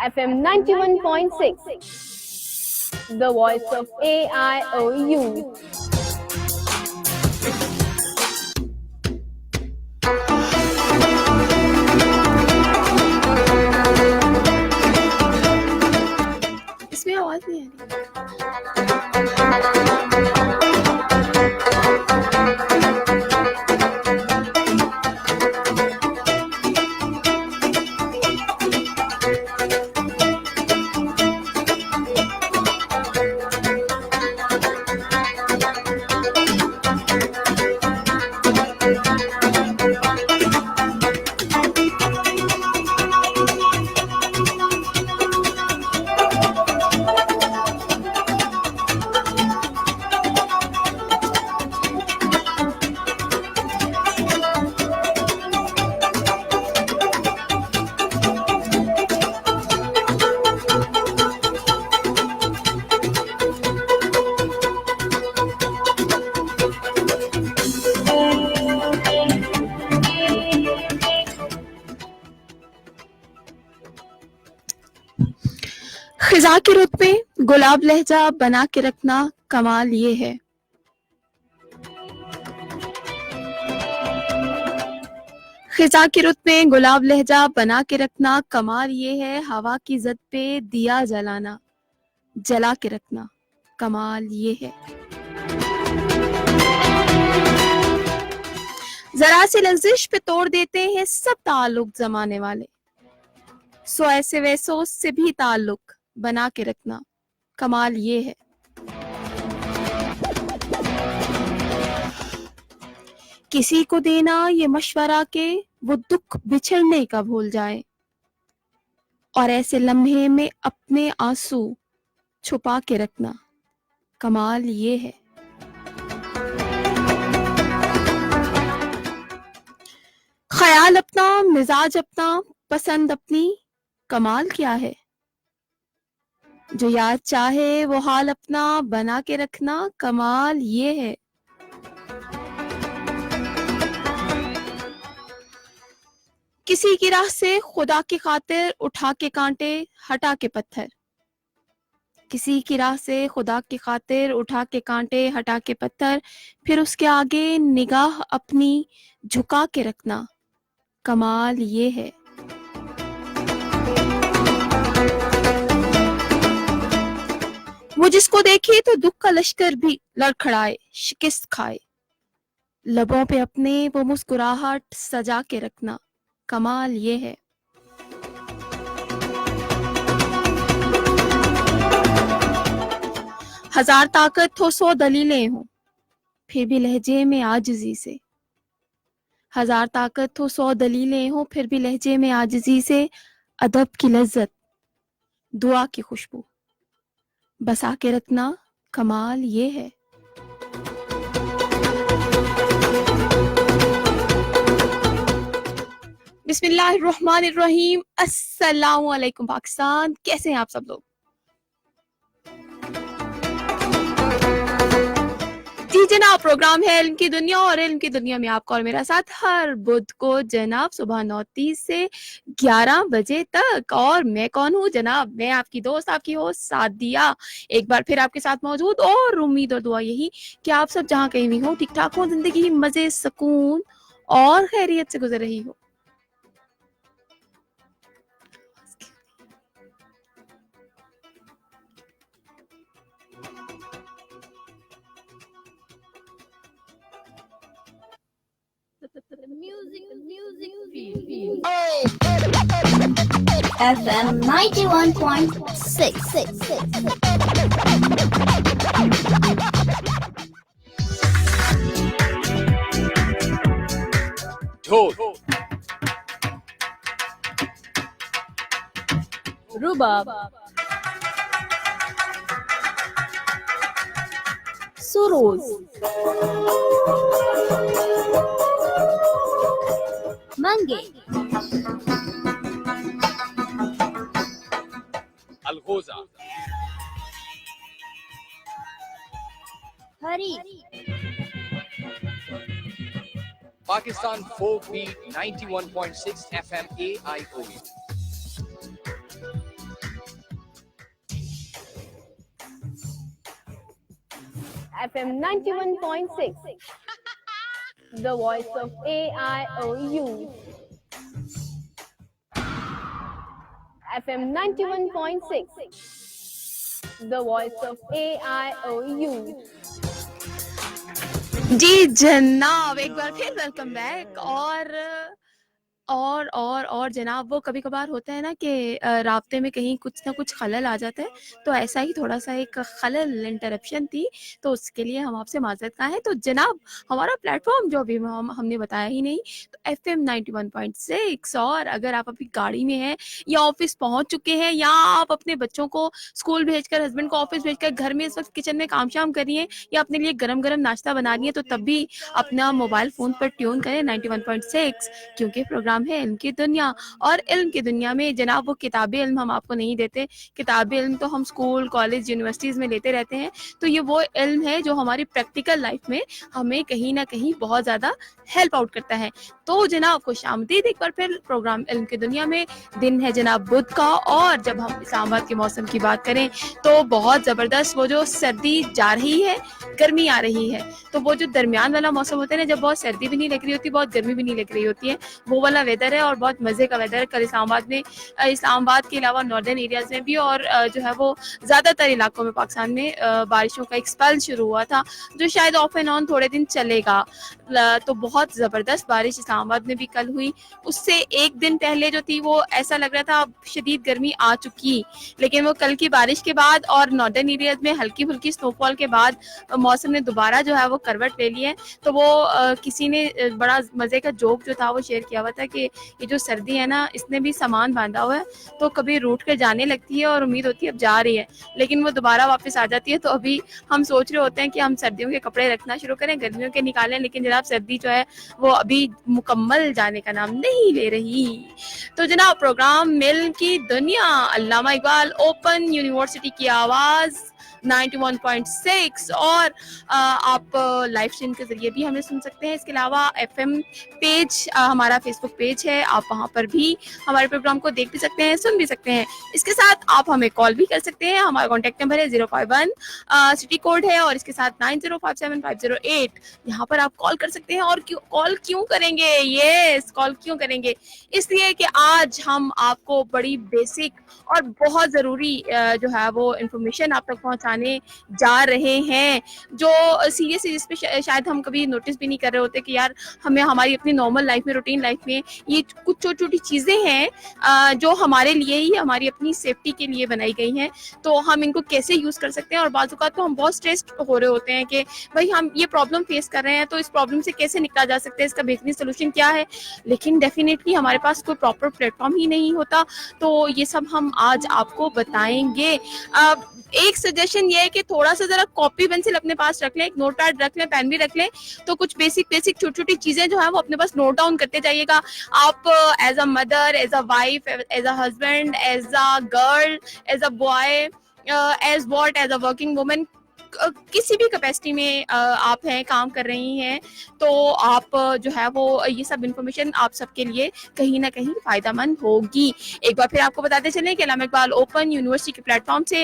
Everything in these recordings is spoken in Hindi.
FM 91.6, the voice of AIOU. इसमें आवाज नहीं आ खिजा के रुत पे गुलाब लहजा बना के रखना कमाल ये है। खिजा की रुत में गुलाब लहजा बना के रखना कमाल ये है। हवा की जद पे दिया जलाना जला के रखना कमाल ये है। जरा सी लफ्जिश पे तोड़ देते हैं सब ताल्लुक जमाने वाले। सो ऐसे वैसों से भी ताल्लुक बना के रखना कमाल ये है। किसी को देना ये मशवरा के वो दुख बिछड़ने का भूल जाए और ऐसे लम्हे में अपने आंसू छुपा के रखना कमाल ये है। ख्याल अपना मिजाज अपना पसंद अपनी कमाल क्या है। जो याद चाहे वो हाल अपना बना के रखना कमाल ये है। किसी की राह से खुदा की खातिर उठा के कांटे हटा के पत्थर। किसी की राह से खुदा की खातिर उठा के कांटे हटा के पत्थर फिर उसके आगे निगाह अपनी झुका के रखना कमाल ये है। वो जिसको देखे तो दुख का लश्कर भी लड़खड़ाए शिकस्त खाए। लबों पे अपने वो मुस्कुराहट सजा के रखना कमाल ये है। हजार ताकत हो 100 दलीलें हो फिर भी लहजे में आजिज़ी से। हजार ताकत हो 100 दलीलें हो फिर भी लहजे में आजिज़ी से। अदब की लज्जत दुआ की खुशबू बसा के रखना कमाल ये है। बिस्मिल्लाहिर्रहमानिर्रहीम। अस्सलाम वालेकुम पाकिस्तान, कैसे हैं आप सब लोग। जी जनाब, प्रोग्राम है इल्म की दुनिया और इल्म की दुनिया में आपका और मेरा साथ हर बुध को जनाब सुबह 9:30 से 11 बजे तक। और मैं कौन हूँ जनाब, मैं आपकी दोस्त आपकी होस्ट सादिया एक बार फिर आपके साथ मौजूद। और उम्मीद और दुआ यही कि आप सब जहाँ कहीं भी हो ठीक ठाक हो, जिंदगी मजे सुकून और खैरियत से गुजर रही हो। FM 91.6. ढोल, रुबाब, सुरोज, मंगे, अलगोजा, हरी, Pakistan Folk Beat 91.6 FM AIOU. FM 91.6, the voice of AIOU. FM 91.6, the voice of AIOU. जी जनाब, एक बार फिर वेलकम बैक। और जनाब, वो कभी कभार होता है ना कि राब्ते में कहीं कुछ ना कुछ खलल आ जाता है, तो ऐसा ही थोड़ा सा एक खलल इंटरप्शन थी, तो उसके लिए हम आपसे माजरत का है। तो जनाब, हमारा प्लेटफॉर्म जो अभी हमने बताया ही नहीं, तो FM 91.6। और अगर आप अभी गाड़ी में हैं या ऑफिस पहुंच चुके हैं, या आप अपने बच्चों को स्कूल भेजकर, हस्बैंड को ऑफिस भेजकर घर में इस वक्त किचन में काम शाम कर रही हैं, या अपने लिए गरम गरम नाश्ता बना रही हैं, तो तब भी अपना मोबाइल फोन पर ट्यून करें 91.6, क्योंकि प्रोग्राम है इल्म की दुनिया। और इल्म की दुनिया में जनाब वो किताबी इल्म हम आपको नहीं देते। किताबी इल्म तो हम स्कूल, कॉलेज, यूनिवर्सिटीज़ में लेते रहते हैं। तो ये वो इल्म है जो हमारी प्रैक्टिकल लाइफ में हमें कहीं ना कहीं बहुत ज़्यादा हेल्प आउट करता है। तो जनाब, खुश आमदीद एक बार फिर प्रोग्राम इल्म की दुनिया में। दिन है जनाब बुध का, और जब हम इस्लामाबाद के मौसम की बात करें तो बहुत ज़बरदस्त वो जो सर्दी जा रही है, गर्मी आ रही है, तो वो जो दरमियान वाला मौसम होता है ना, जब बहुत सर्दी भी नहीं लग रही होती, बहुत गर्मी भी नहीं लग रही होती है, वो वाला वेदर है और बहुत मज़े का वेदर है। कल इस्लामाबाद के अलावा नॉर्दर्न एरियाज़ में भी, और जो है वो ज़्यादातर इलाकों में पाकिस्तान में बारिशों का एक स्पेल शुरू हुआ था, जो शायद ऑफ एंड ऑन थोड़े दिन चलेगा। तो बहुत ज़बरदस्त बारिश इस्लामाबाद में भी कल हुई। उससे एक दिन पहले जो थी वो ऐसा लग रहा था शदीद गर्मी आ चुकी, लेकिन वो कल की बारिश के बाद और नॉर्दर्न एरियाज़ में हल्की फुल्की स्नोफॉल के बाद मौसम ने दोबारा जो है वो करवट ले ली है। तो वो किसी ने बड़ा मज़े का जोक जो था वो शेयर किया हुआ था कि ये जो सर्दी है ना, इसने भी सामान बांधा हुआ है, तो कभी रूठ कर जाने लगती है और उम्मीद होती है अब जा रही है, लेकिन वो दोबारा वापस आ जाती है। तो अभी हम सोच रहे होते हैं कि हम सर्दियों के कपड़े रखना शुरू करें, गर्मियों के निकालें, लेकिन जनाब सर्दी जो है वो अभी मुकम्मल जाने का नाम नहीं ले रही। तो जनाब, प्रोग्राम मिल की दुनिया, अल्लामा इकबाल ओपन यूनिवर्सिटी की आवाज़ 91.6, और आप लाइव स्ट्रीम के जरिए भी हमें सुन सकते हैं। इसके अलावा FM पेज, हमारा फेसबुक पेज है, आप वहां पर भी हमारे प्रोग्राम को देख भी सकते हैं, सुन भी सकते हैं। इसके साथ आप हमें कॉल भी कर सकते हैं। हमारा कॉन्टैक्ट नंबर है 051, सिटी कोड है, और इसके साथ 90575008। यहाँ पर आप कॉल कर सकते हैं। और कॉल क्यों करेंगे? यस, कॉल क्यों करेंगे? इसलिए कि आज हम आपको बड़ी बेसिक और बहुत ज़रूरी जो है वो इन्फॉर्मेशन आप तक पहुँचाने जा रहे हैं, जो सीरियसली जिस पे शायद हम कभी नोटिस भी नहीं कर रहे होते कि यार हमें हमारी अपनी नॉर्मल लाइफ में, रूटीन लाइफ में ये कुछ छोटी छोटी चीज़ें हैं जो हमारे लिए ही, हमारी अपनी सेफ्टी के लिए बनाई गई हैं, तो हम इनको कैसे यूज़ कर सकते हैं। और बाज़ औक़ात तो हम बहुत स्ट्रेस्ड हो रहे होते हैं कि भाई हम ये प्रॉब्लम फेस कर रहे हैं, तो इस प्रॉब्लम से कैसे निकला जा सकता है, इसका बेहतरीन सोल्यूशन क्या है, लेकिन डेफिनेटली हमारे पास कोई प्रॉपर प्लेटफॉर्म ही नहीं होता। तो ये सब हम आज आपको बताएंगे। एक सजेशन ये है कि थोड़ा सा जरा कॉपी पेंसिल अपने पास रख लें, एक नोट पैड रख लें, पेन भी रख लें, तो कुछ बेसिक छोटी छोटी चीजें जो है वो अपने पास नोट डाउन करते जाइएगा। आप as a mother, as a wife, as a husband, as a girl, as a boy, as what, as a working woman, किसी भी कैपेसिटी में आप हैं, काम कर रही हैं, तो आप जो है वो ये सब इन्फॉर्मेशन आप सबके लिए कहीं ना कहीं फ़ायदेमंद होगी। एक बार फिर आपको बताते चलें कि अल्लामा इकबाल ओपन यूनिवर्सिटी के प्लेटफॉर्म से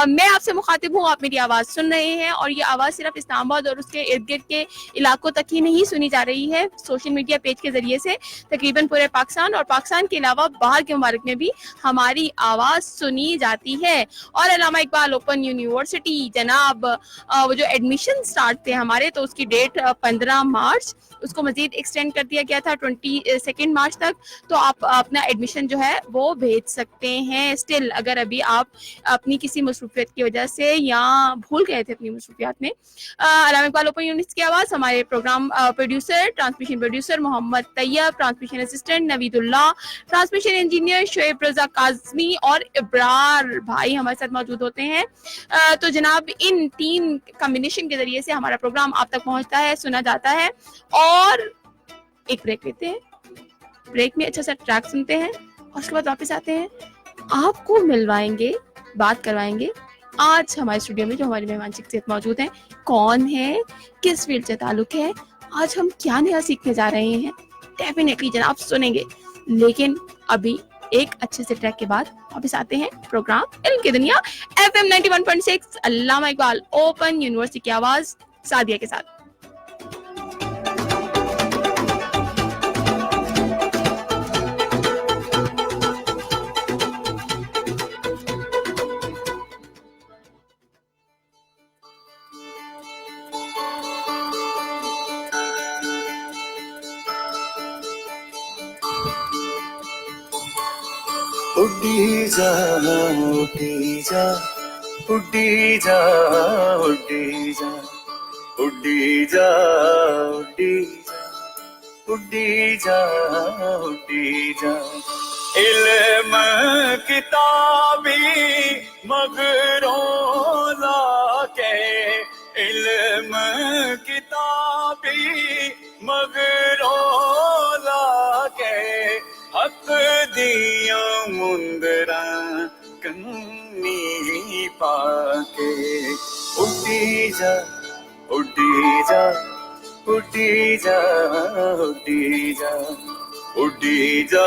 मैं आपसे मुखातिब हूँ, आप मेरी आवाज़ सुन रहे हैं, और ये आवाज़ सिर्फ इस्लामाबाद और उसके इर्द गिर्द के इलाकों तक ही नहीं सुनी जा रही है, सोशल मीडिया पेज के ज़रिए से तकरीबन पूरे पाकिस्तान और पाकिस्तान के अलावा बाहर के ममालिक में भी हमारी आवाज़ सुनी जाती है। और अल्लामा इकबाल ओपन यूनिवर्सिटी जनाब, वो जो एडमिशन स्टार्ट थे हमारे, तो उसकी डेट 15 मार्च, उसको मजीद एक्सटेंड कर दिया गया था 22 मार्च तक। तो आप अपना एडमिशन जो है वो भेज सकते हैं स्टिल, अगर अभी आप अपनी किसी मसरूफियत की वजह से या भूल गए थे अपनी मसरूफियात में। अल्लामा इकबाल ओपन यूनिवर्सिटी की आवाज़, हमारे programme producer, transmission producer Mohammad Tayyab, transmission assistant Naveedullah, transmission engineer Shoaib Raza Kazmi और इब्रार भाई हमारे साथ मौजूद होते हैं। तो जनाब, इन तीन कॉम्बिनेशन के जरिए से हमारा प्रोग्राम आप तक पहुंचता है, सुना जाता है। और एक ब्रेक लेते हैं, ब्रेक में अच्छा सा ट्रैक सुनते हैं, और उसके बाद वापस आते हैं, आपको मिलवाएंगे, बात करवाएंगे। आज हमारे स्टूडियो में जो हमारी मेहमान शख्सियत मौजूद हैं, कौन है, किस फील्ड से ताल्लुक है, आज हम क्या नया सीखने जा रहे हैं, डेफिनेटली जनाब सुनेंगे। लेकिन अभी एक अच्छे से ट्रैक के बाद वापस आते हैं प्रोग्राम इल्म की दुनिया FM 91.6 अल्लामा इकबाल ओपन यूनिवर्सिटी की आवाज सादिया के साथ। उड्डी जा उड्डी जा उड्डी जा उड्डी जा उड्डी जा उड्डी जा उड्डी जा इल्म किताबी मगरों लाके इल्म किताबी मगरों लाके हक दिया मुंदरा कन्नी पाके उड्डी जा उड्डी जा उड्डी जा उड्डी जा उड्डी जा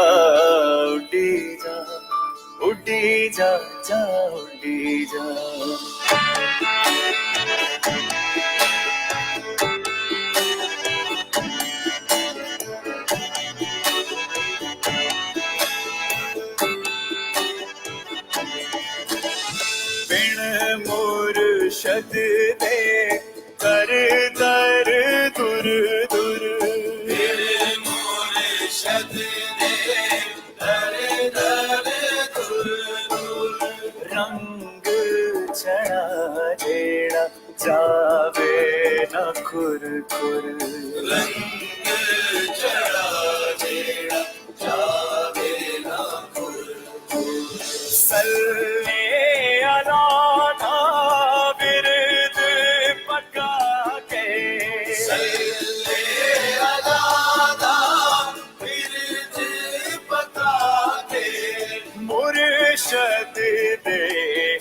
उड्डी जा उड्डी जा जा उड्डी जा मुर्शद दे कर दर दुर दुर मुर्शद दे कर दर दुर दुर रंग चढ़ा जेड़ा जावे न खुर खुर रंग चढ़ा जेड़ा जावे न खुर खुर सल्ले अला मुर्शद दे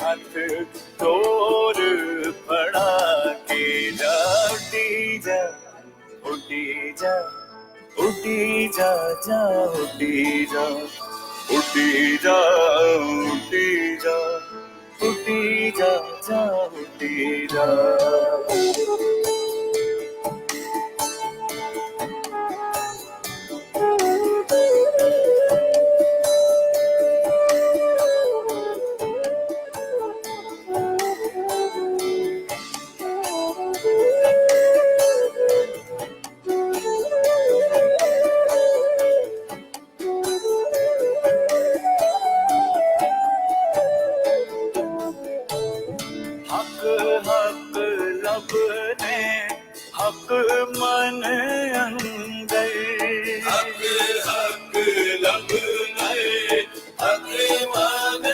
हथ तोर फड़ा के जा उड्डी जा उड्डी जा उड्डी जा जा उड्डी जा उड्डी जा उड्डी जा उड्डी जा जा उड्डी जा हक मन अंदर हक हक लब गए हक मन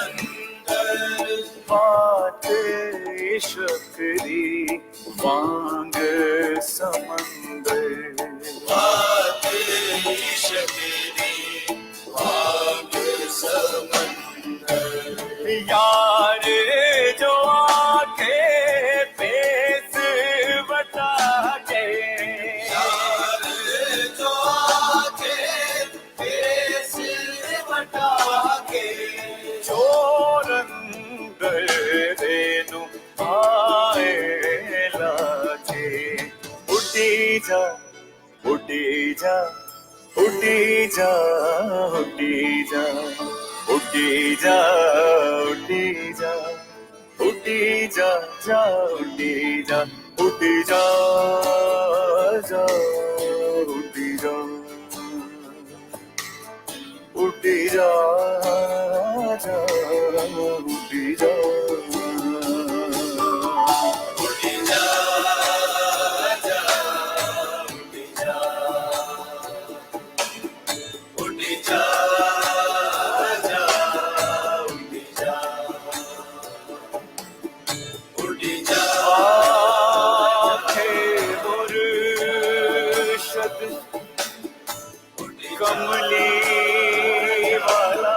अंदर बात इश्क दी वांग समंदर बात इश्क दी वांग समंदर यार जो आके उड्डी जा उड्डी जा उड्डी जा उड्डी जा उड्डी जा उड्डी जा उड्डी जा जा उड्डी जा उड्डी जा जा उड्डी जा उड्डी जा जा उड्डी जा कमली वाला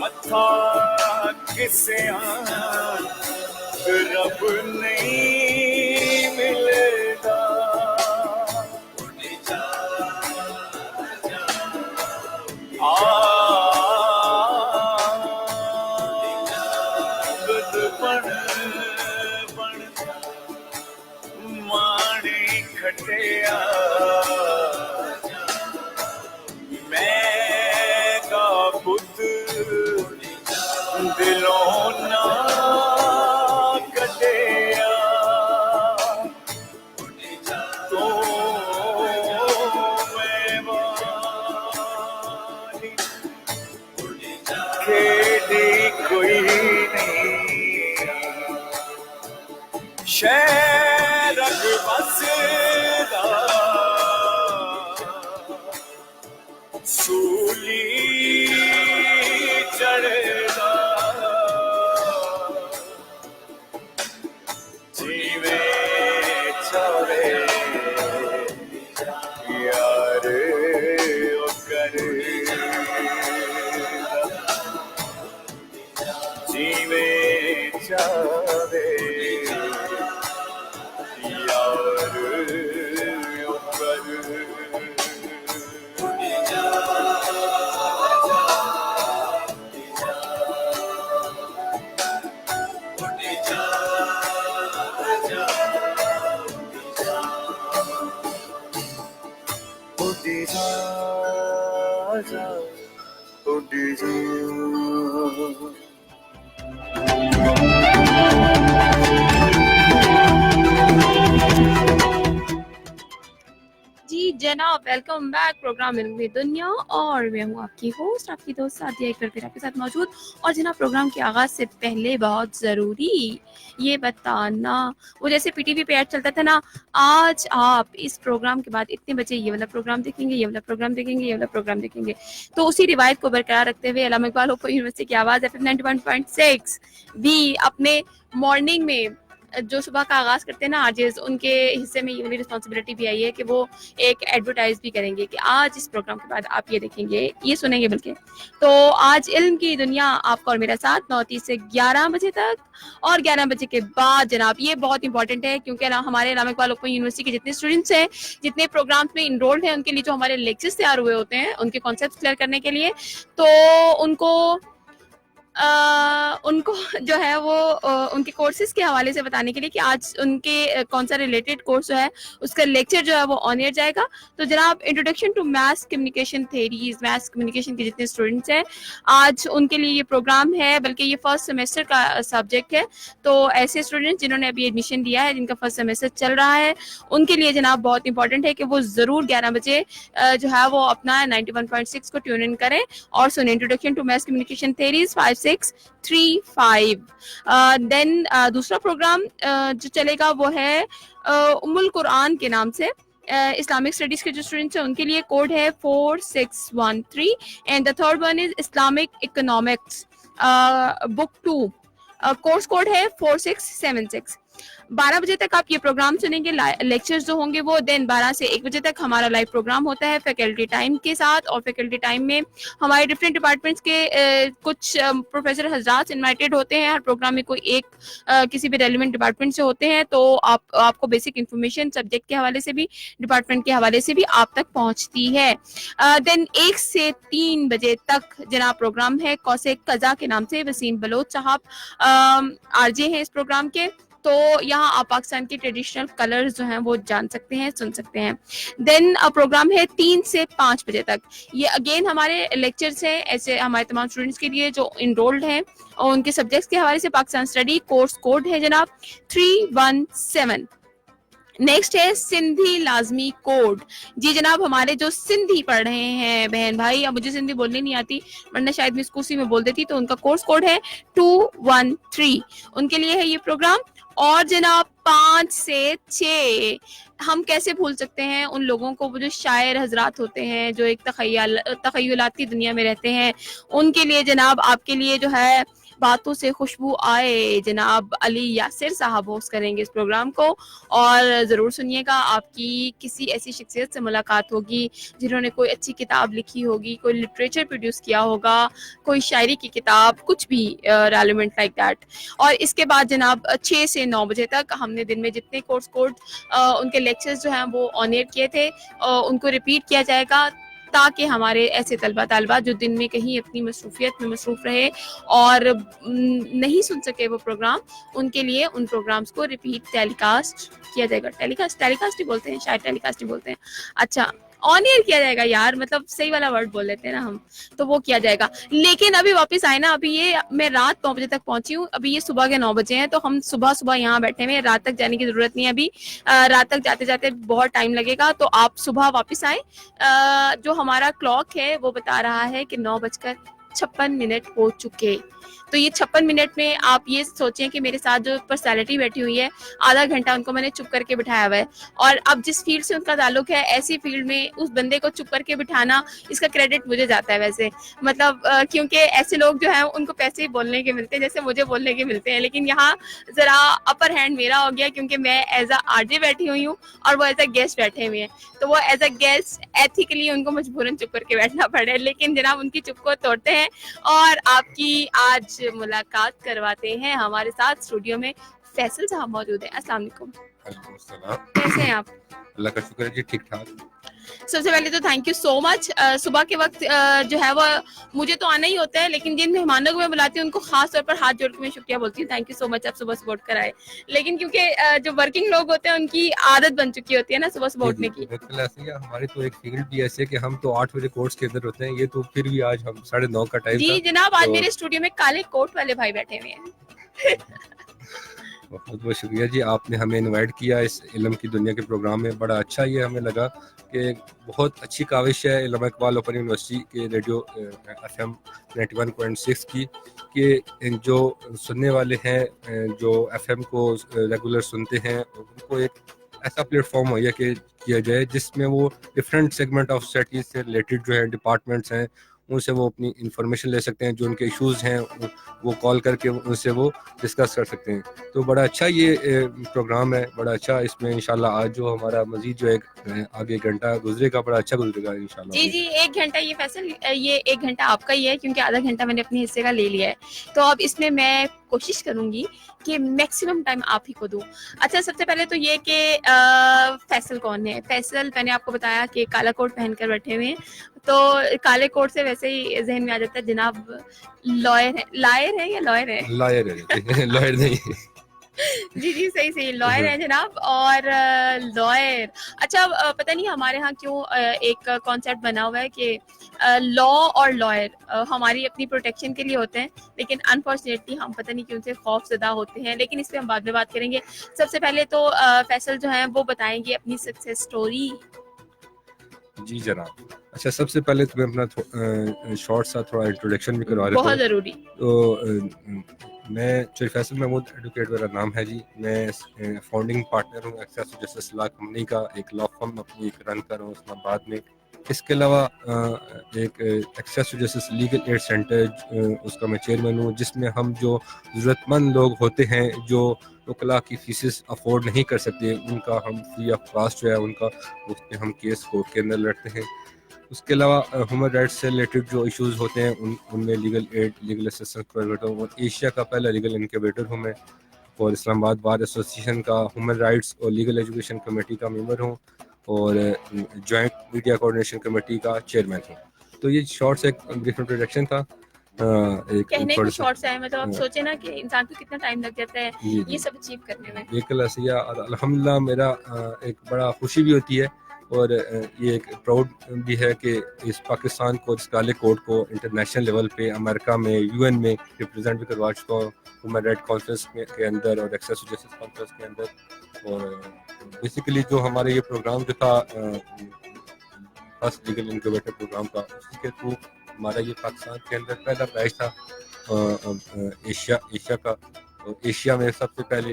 मथा किसे रब नहीं मिलेगा बन माने खटिया मैं का पुत दिलों ना कटिया तो मैं वाली खेड़ी कोई शहर बसदा सूली चढ़दा जीवे चावे यार ओ कर जीवे चावे जी जनाब, वेलकम बैक प्रोग्राम इल्म की दुनिया और मैं हूँ आपकी होस्ट, आपकी दोस्त सादिया एक बार फिर आपके साथ मौजूद। और जनाब, प्रोग्राम के आगाज से पहले बहुत ज़रूरी ये बताना, वो जैसे पीटीवी पे ऐड चलता था ना, आज आप इस प्रोग्राम के बाद इतने बजे ये वाला प्रोग्राम देखेंगे, ये वाला प्रोग्राम देखेंगे, ये वाला प्रोग्राम देखेंगे। तो उसी रिवायत को बरकरार रखते हुए अल्लामा इकबाल ओपन यूनिवर्सिटी की आवाज़ FM 91.6 भी अपने मॉर्निंग में जो सुबह का आगाज करते हैं ना आरजेस, उनके हिस्से में ये वाली रिस्पॉन्सिबिलिटी भी आई है कि वो एक एडवर्टाइज भी करेंगे कि आज इस प्रोग्राम के बाद आप ये देखेंगे, ये सुनेंगे बल्कि। तो आज इल्म की दुनिया आपका और मेरा साथ 9:30 से 11 बजे तक, और 11 बजे के बाद जनाब ये बहुत इंपॉर्टेंट है क्योंकि हमारे अल्लामा इकबाल ओपन यूनिवर्सिटी के जितने स्टूडेंट्स हैं, जितने प्रोग्राम्स में इनरोल्ड हैं, उनके लिए जो हमारे लेक्चर्स तैयार हुए होते हैं उनके कॉन्सेप्ट क्लियर करने के लिए, तो उनको जो है वो उनके कोर्सेज के हवाले से बताने के लिए कि आज उनके कौन सा रिलेटेड कोर्स जो है उसका लेक्चर जो है वो ऑन एयर जाएगा। तो जनाब, introduction to maths communication theories, maths communication के जितने स्टूडेंट्स हैं आज उनके लिए ये प्रोग्राम है, बल्कि ये फर्स्ट सेमेस्टर का सब्जेक्ट है। तो ऐसे स्टूडेंट्स जिन्होंने अभी एडमिशन लिया है, जिनका फर्स्ट सेमेस्टर चल रहा है, उनके लिए जनाब बहुत इंपॉर्टेंट है कि वो ज़रूर 11 बजे जो है वो अपना 91.6 को ट्यून इन करें और सुने introduction to maths communication theories 5635। Then दूसरा प्रोग्राम जो चलेगा वो है उम्मुल कुरान के नाम से। इस्लामिक स्टडीज के जो स्टूडेंट्स हैं उनके लिए कोड है 4613 and the third one is Islamic economics book 2, course code है 4676। 12 बजे तक आप ये प्रोग्राम सुनेंगे, लेक्चर्स जो होंगे वो। देन 12 से 1 बजे तक हमारा लाइव प्रोग्राम होता है फैकल्टी टाइम के साथ, और फैकल्टी टाइम में हमारे डिफरेंट डिपार्टमेंट्स के कुछ प्रोफेसर हजरात इनवाइटेड होते हैं। हर प्रोग्राम में कोई एक किसी भी रेलिवेंट डिपार्टमेंट से होते हैं, तो आपको बेसिक इन्फॉर्मेशन सब्जेक्ट के हवाले से भी, डिपार्टमेंट के हवाले से भी आप तक पहुंचती है। देन 1 से 3 बजे तक जनाब प्रोग्राम है कौसे कज़ा के नाम से। वसीम बलोच साहब आरजे हैं इस प्रोग्राम के, तो यहाँ आप पाकिस्तान के ट्रेडिशनल कलर्स जो हैं वो जान सकते हैं, सुन सकते हैं। देन प्रोग्राम है 3 से 5 बजे तक। ये अगेन हमारे लेक्चर्स हैं ऐसे हमारे तमाम स्टूडेंट्स के लिए जो इनरोल्ड हैं, और उनके सब्जेक्ट्स के हवाले से पाकिस्तान स्टडी कोर्स कोड है जनाब 317। नेक्स्ट है सिंधी लाजमी कोड। जी जनाब, हमारे जो सिंधी पढ़ रहे हैं बहन भाई, अब मुझे सिंधी बोलनी नहीं आती वरना शायद मैं इसको उसी में बोल देती, तो उनका कोर्स कोड है 213, उनके लिए है ये प्रोग्राम। और जनाब 5 से 6 हम कैसे भूल सकते हैं उन लोगों को, वो जो शायर हजरात होते हैं जो एक तखय्युलात की दुनिया में रहते हैं, उनके लिए जनाब आपके लिए जो है बातों से खुशबू आए, जनाब अली यासिर साहब होस्ट करेंगे इस प्रोग्राम को। और ज़रूर सुनिएगा, आपकी किसी ऐसी शख्सियत से मुलाकात होगी जिन्होंने कोई अच्छी किताब लिखी होगी, कोई लिटरेचर प्रोड्यूस किया होगा, कोई शायरी की किताब, कुछ भी रेलेवेंट लाइक दैट। और इसके बाद जनाब 6 से 9 बजे तक हमने दिन में जितने कोर्स उनके लेक्चर्स जो हैं वो ऑन एयर किए थे, उनको रिपीट किया जाएगा, ताकि हमारे ऐसे तलबा जो दिन में कहीं अपनी मसरूफियत में मसरूफ़ रहे और नहीं सुन सके वो प्रोग्राम, उनके लिए उन प्रोग्राम्स को रिपीट टेलीकास्ट किया जाएगा। टेलीकास्ट ही बोलते हैं, शायद टेलीकास्ट ही बोलते हैं। अच्छा, ऑन एयर किया जाएगा यार, मतलब सही वाला वर्ड बोल लेते हैं ना हम, तो वो किया जाएगा। लेकिन अभी वापस आए ना, अभी ये मैं रात 9 बजे तक पहुंची हूँ, अभी ये सुबह के 9 बजे हैं, तो हम सुबह यहाँ बैठे हुए हैं, रात तक जाने की जरूरत नहीं है अभी। रात तक जाते जाते बहुत टाइम लगेगा, तो आप सुबह वापस आए। जो हमारा क्लॉक है वो बता रहा है कि 9:56 हो चुके। तो ये 56 मिनट में आप ये सोचें कि मेरे साथ जो पर्सनालिटी बैठी हुई है, आधा घंटा उनको मैंने चुप करके बिठाया हुआ है। और अब जिस फील्ड से उनका ताल्लुक है, ऐसी फील्ड में उस बंदे को चुप करके बिठाना, इसका क्रेडिट मुझे जाता है वैसे। मतलब क्योंकि ऐसे लोग जो हैं उनको पैसे ही बोलने के मिलते हैं जैसे मुझे बोलने के मिलते हैं। लेकिन यहाँ ज़रा अपर हैंड मेरा हो गया, क्योंकि मैं एज अ आरजे बैठी हुई हूँ और वो एज अ गेस्ट बैठे हुए हैं, तो वो एज अ गेस्ट एथिकली उनको मजबूरन चुप करके बैठना पड़े। लेकिन जनाब उनकी चुप को तोड़ते हैं और आपकी आज मुलाकात करवाते हैं। हमारे साथ स्टूडियो में फैसल साहब मौजूद हैं। अस्सलाम वालेकुम। कैसे हैं आप? अल्लाह का शुक्र है जी, ठीक ठाक। सबसे पहले तो थैंक यू सो मच। सुबह के वक्त जो है वो मुझे तो आना ही होता है, लेकिन जिन मेहमानों को मैं बुलाती हूँ उनको खास तौर पर हाथ जोड़ के मैं शुक्रिया बोलती हूँ। थैंक यू सो मच, आप सुबह सपोर्ट कराए। लेकिन क्योंकि जो वर्किंग लोग होते हैं उनकी आदत बन चुकी होती है ना सुबह सुबह उठने की। बिल्कुल ऐसे ही है, हमारी तो एक फील्ड भी ऐसे है कि हम तो 8 बजे कोर्स के अंदर होते हैं, ये तो फिर भी आज हम 9:30 का टाइम जी जनाब, आज तो मेरे स्टूडियो में काले कोट वाले भाई बैठे हुए हैं। बहुत बहुत शुक्रिया जी, आपने हमें इनवाइट किया इस इल्म की दुनिया के प्रोग्राम में। बड़ा अच्छा ये हमें लगा कि बहुत अच्छी काविश है इल्लामा इकबाल ओपन यूनिवर्सिटी के रेडियो FM 91.6 की, कि जो सुनने वाले हैं जो FM को रेगुलर सुनते हैं, उनको एक ऐसा प्लेटफॉर्म मुहैया किया जाए जिसमें वो डिफरेंट सेगमेंट ऑफ सोसाइटी से रिलेटेड जो है डिपार्टमेंट्स हैं उनसे वो अपनी इंफॉर्मेशन ले सकते हैं, जो उनके इश्यूज हैं वो कॉल करके उनसे वो डिस्कस कर सकते हैं। तो बड़ा अच्छा ये प्रोग्राम है, बड़ा अच्छा। इसमें इंशाल्लाह आज जो हमारा मजीद जो एक आगे घंटा गुजरेगा, बड़ा अच्छा गुजरेगा इंशाल्लाह। जी 1 घंटा ये फैसल, ये 1 घंटा आपका ही है, क्योंकि आधा घंटा मैंने अपने हिस्से का ले लिया है। तो अब इसमें मैं कोशिश करूंगी कि मैक्सिमम टाइम आप ही को दूं। अच्छा, सबसे पहले तो ये कि फैसल कौन है? फैसल मैंने आपको बताया कि काला कोट पहनकर बैठे हुए हैं, तो काले कोट से वैसे ही जहन में आ जाता है जनाब लॉयर है। लायर है या लॉयर है? लॉयर है, लॉयर नहीं। जी सही लॉयर है जनाब। और लॉयर, अच्छा पता नहीं हमारे यहाँ क्यों एक कॉन्सेप्ट बना हुआ है कि लॉ और लॉयर हमारी अपनी प्रोटेक्शन के लिए होते हैं, लेकिन अनफॉर्चुनेटली हम पता नहीं क्यों से खौफजदा होते हैं। लेकिन इस पर हम बाद में बात करेंगे। सबसे पहले तो फैसल जो है वो बताएंगे अपनी सक्सेस स्टोरी। जी जनाब। अच्छा, सबसे पहले तो मैं अपना शॉर्ट सा थोड़ा इंट्रोडक्शन भी करवा रहा हूँ, बहुत ज़रूरी। तो मैं चौधरी फैसल महमूद एडवोकेट मेरा नाम है जी। मैं फाउंडिंग पार्टनर हूँ access to justice law company का, एक लॉ फर्म अपनी एक रन कर रहा हूँ इस्लामाबाद में। इसके अलावा एक access to justice legal aid centre, उसका मैं चेयरमैन हूँ, जिसमें हम जो ज़रूरतमंद लोग होते हैं जो वकला की फीसेस अफोर्ड नहीं कर सकते, उनका हम फ्री ऑफ कॉस्ट जो है उनका उसमें हम केस कोर्ट के अंदर लड़ते हैं। उसके अलावा ह्यूमन राइट्स से रिलेटेड जो इश्यूज होते हैं उनमें legal aid, legal assistance provider हूँ, और एशिया का पहला लीगल इनक्यूबेटर हूँ मैं, और इस्लामाबाद बार एसोसिएशन का ह्यूमन राइट्स और लीगल एजुकेशन कमेटी का मेंबर हूँ, और जॉइंट मीडिया कोऑर्डिनेशन कमेटी का चेयरमैन हूँ। तो ये शॉर्ट से एक ब्रीफ इंट्रोडक्शन था। एक कहने को शॉर्ट सा है, मतलब आप सोचे ना कि इंसान को कितना टाइम लग जाता है ये सब अचीव करने में। बिल्कुल ऐसे, और अल्हम्दुलिल्लाह मेरा एक बड़ा खुशी भी होती है और ये एक प्राउड भी है कि इस पाकिस्तान को, इस काले कोड को इंटरनेशनल लेवल पे अमेरिका में, UN में रिप्रेजेंट भी करवा चुका हूँ, ह्यूमन राइट कॉन्फ्रेंस के अंदर और एक्सेस टू जस्टिस कॉन्फ्रेंस के अंदर। और बेसिकली जो हमारे ये प्रोग्राम जो था फर्स्ट लीगल इनक्यूबेटर प्रोग्राम का, उसी के थ्रू हमारा ये पाकिस्तान के अंदर पहला प्राइज था एशिया का। तो एशिया में सबसे पहले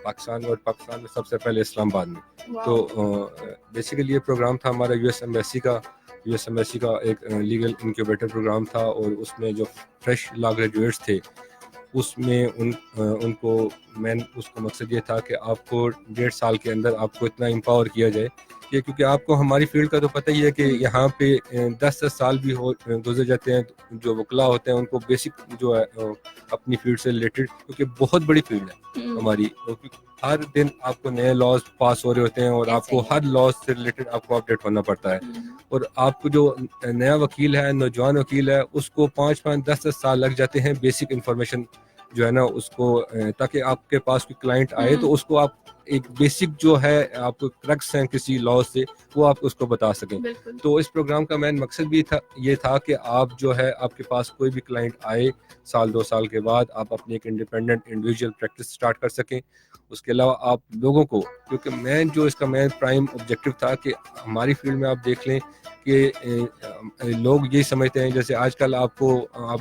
पाकिस्तान, और पाकिस्तान में सबसे पहले इस्लामाबाद में। तो बेसिकली ये प्रोग्राम था हमारा US एम्बेसी का एक लीगल इनक्यूबेटर प्रोग्राम था, और उसमें जो फ्रेश लॉ ग्रेजुएट्स थे उसमें उनको मेन उसका मकसद ये था कि आपको 1.5 साल के अंदर आपको इतना एम्पावर किया जाए कि, क्योंकि आपको हमारी फील्ड का तो पता ही है कि यहाँ पे 10-10 साल भी गुजर जाते हैं, तो जो वकला होते हैं उनको बेसिक जो है अपनी फील्ड से रिलेटेड, क्योंकि बहुत बड़ी फील्ड है हमारी, क्योंकि हर दिन आपको नए लॉज पास हो रहे होते हैं और आपको हर लॉज से रिलेटेड आपको अपडेट होना पड़ता है। और आपको जो नया वकील है, नौजवान वकील है, उसको 5-5, 10-10 साल लग जाते हैं बेसिक इंफॉर्मेशन जो है ना उसको, ताकि आपके पास कोई क्लाइंट आए तो उसको आप एक बेसिक जो है आपको क्रक्स हैं किसी लॉ से वो आप उसको बता सकें। तो इस प्रोग्राम का मेन मकसद भी था ये था कि आप जो है आपके पास कोई भी क्लाइंट आए 1-2 साल के बाद आप अपनी एक इंडिपेंडेंट इंडिविजुअल प्रैक्टिस स्टार्ट कर सकें। उसके अलावा आप लोगों को, क्योंकि इसका मेन प्राइम ऑब्जेक्टिव था कि हमारी फील्ड में आप देख लें कि लोग ये समझते हैं, जैसे आजकल आप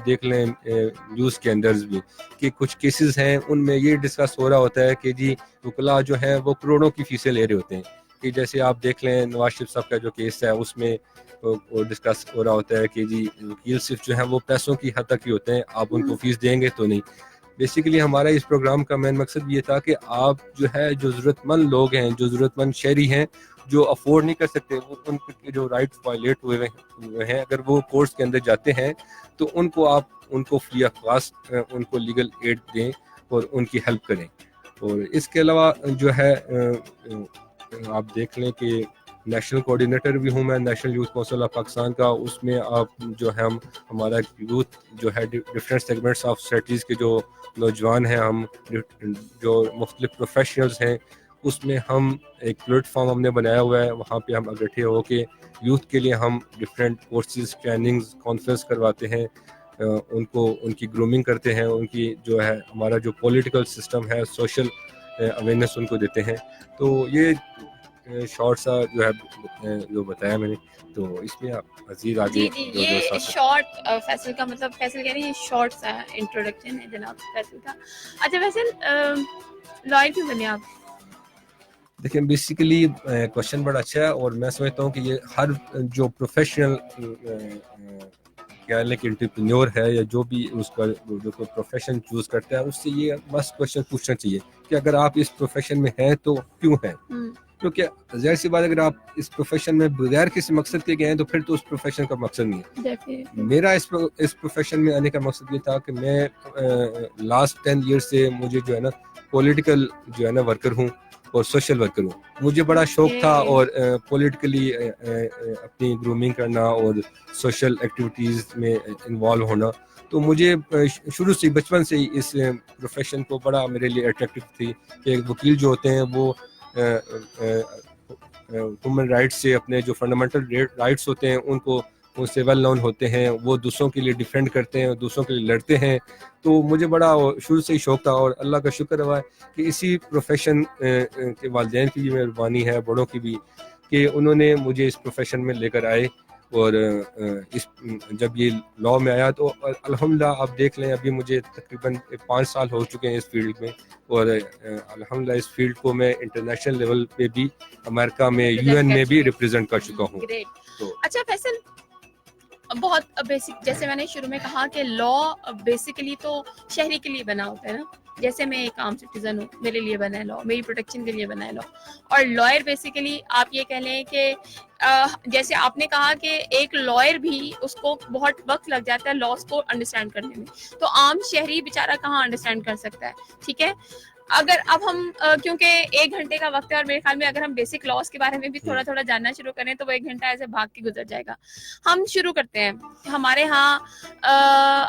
देख लें न्यूज़ के अंदर भी कि कुछ केसेस हैं उनमें ये डिस्कस हो रहा होता है कि जी वकला जो हैं वो करोड़ों की फीसें ले रहे होते हैं। कि जैसे आप देख लें नवाज शरीफ साहब का जो केस है उसमें वो डिस्कस हो रहा होता है कि जी वकील सिर्फ जो है वो पैसों की हद तक ही होते हैं, आप उनको फीस देंगे तो नहीं। बेसिकली हमारा इस प्रोग्राम का मेन मकसद ये था कि आप जो है जो ज़रूरतमंद लोग हैं, जो ज़रूरतमंद शहरी हैं, जो अफोर्ड नहीं कर सकते, वो उनके जो राइट्स वायलेट हुए हैं, अगर वो कोर्ट्स के अंदर जाते हैं तो उनको फ्री ऑफ कॉस्ट उनको लीगल एड दें और उनकी हेल्प करें। और इसके अलावा जो है आप देख लें कि नेशनल कोऑर्डिनेटर भी हूँ मैं national youth council of Pakistan का। उसमें आप जो है हमारा यूथ जो है डिफरेंट सेगमेंट्स ऑफ सोसाइटीज़ के जो नौजवान हैं, हम जो मुख्तलिफ प्रोफेशनल्स हैं, उसमें हम एक प्लेटफॉर्म हमने बनाया हुआ है। वहाँ पे हम इकट्ठे होके यूथ के लिए हम डिफरेंट कोर्सेज, ट्रेनिंग्स, कॉन्फ्रेंस करवाते हैं, उनकी ग्रूमिंग करते हैं, उनकी जो है हमारा जो पॉलिटिकल सिस्टम है, सोशल अवेयरनेस उनको देते हैं। तो ये शॉर्ट सा जो है जो बताया मैंने, तो इसमें आप मज़ीद आगे जी ये शॉर्ट फैसल का मतलब फैसल कह रहे हैं शॉर्ट सा इंट्रोडक्शन है जनाब फैसल का। अच्छा फैसल लॉयर क्यों बने आप? देखिए बेसिकली क्वेश्चन बड़ा अच्छा है और मैं समझता हूँ कि ये हर जो प्रोफेशनल क्या है कि एंटरप्रेन्योर है या जो भी उसका जो कोई प्रोफेशन चूज करता है उससे ये मस्ट क्वेश्चन पूछना चाहिए कि अगर आप इस प्रोफेशन में हैं तो क्यों हैं। क्योंकि जाहिर सी बात अगर आप इस प्रोफेशन में बगैर किसी मकसद के गए हैं तो फिर तो उस प्रोफेशन का मकसद नहीं है। मेरा इस प्रोफेशन में आने का मकसद ये था कि मैं लास्ट 10 ईयर से मुझे जो है ना पॉलिटिकल जो है ना वर्कर हूँ और सोशल वर्कर हूँ। मुझे बड़ा शौक था और पॉलिटिकली अपनी ग्रूमिंग करना और सोशल एक्टिविटीज़ में इन्वॉल्व होना, तो मुझे शुरू से बचपन से ही इस प्रोफेशन को बड़ा मेरे लिए अट्रैक्टिव थी कि वकील जो होते हैं वो ह्यूमन राइट्स से अपने जो फंडामेंटल राइट्स होते हैं उनसे वेल नोन होते हैं, वो दूसरों के लिए डिफेंड करते हैं, दूसरों के लिए लड़ते हैं। तो मुझे बड़ा शुरू से ही शौक था और अल्लाह का शुक्र हुआ है कि इसी प्रोफेशन के वालिदैन की भी मेहरबानी है, बड़ों की भी, कि उन्होंने मुझे इस प्रोफेशन में लेकर आए। और जब ये लॉ में आया तो अल्हम्दुलिल्लाह आप देख लें अभी मुझे तकरीबन 5 साल हो चुके हैं इस फील्ड में और अल्हम्दुलिल्लाह इस फील्ड को मैं इंटरनेशनल लेवल पे भी अमेरिका में यूएन में भी रिप्रेजेंट कर चुका हूँ। तो अच्छा फैसल बहुत बेसिक, जैसे मैंने शुरू में कहा कि लॉ बेसिकली तो शहरी के लिए बना होता है ना, जैसे मैं एक आम सिटीजन हूँ, मेरे लिए बना है लॉ, मेरी प्रोटेक्शन के लिए बना है लॉ। और लॉयर बेसिकली आप ये कह लें कि जैसे आपने कहा कि एक लॉयर भी उसको बहुत वक्त लग जाता है लॉस को अंडरस्टैंड करने में, तो आम शहरी बेचारा कहाँ अंडरस्टैंड कर सकता है। ठीक है, अगर अब हम क्योंकि 1 घंटे का वक्त है और मेरे ख्याल में अगर हम बेसिक लॉस के बारे में भी थोड़ा थोड़ा जानना शुरू करें तो वो 1 घंटा ऐसे भाग के गुजर जाएगा। हम शुरू करते हैं हमारे यहाँ,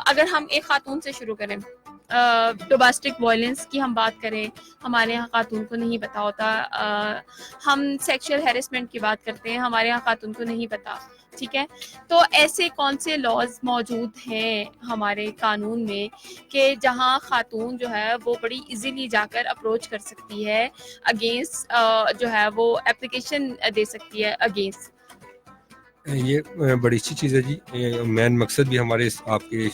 अगर हम एक खातून से शुरू करें, डोमेस्टिक वायलेंस की हम बात करें, हमारे यहाँ खातून को नहीं पता होता। हम सेक्सुअल हैरेसमेंट की बात करते हैं, हमारे यहाँ खातून को नहीं पता। ठीक है, तो ऐसे कौन से लॉज मौजूद हैं हमारे कानून में कि जहां खातून जो है वो बड़ी इजीली जाकर अप्रोच कर सकती है अगेंस्ट, जो है वो एप्लीकेशन दे सकती है अगेंस्ट? ये बड़ी अच्छी चीज़ है जी। मेन मकसद भी हमारे आपके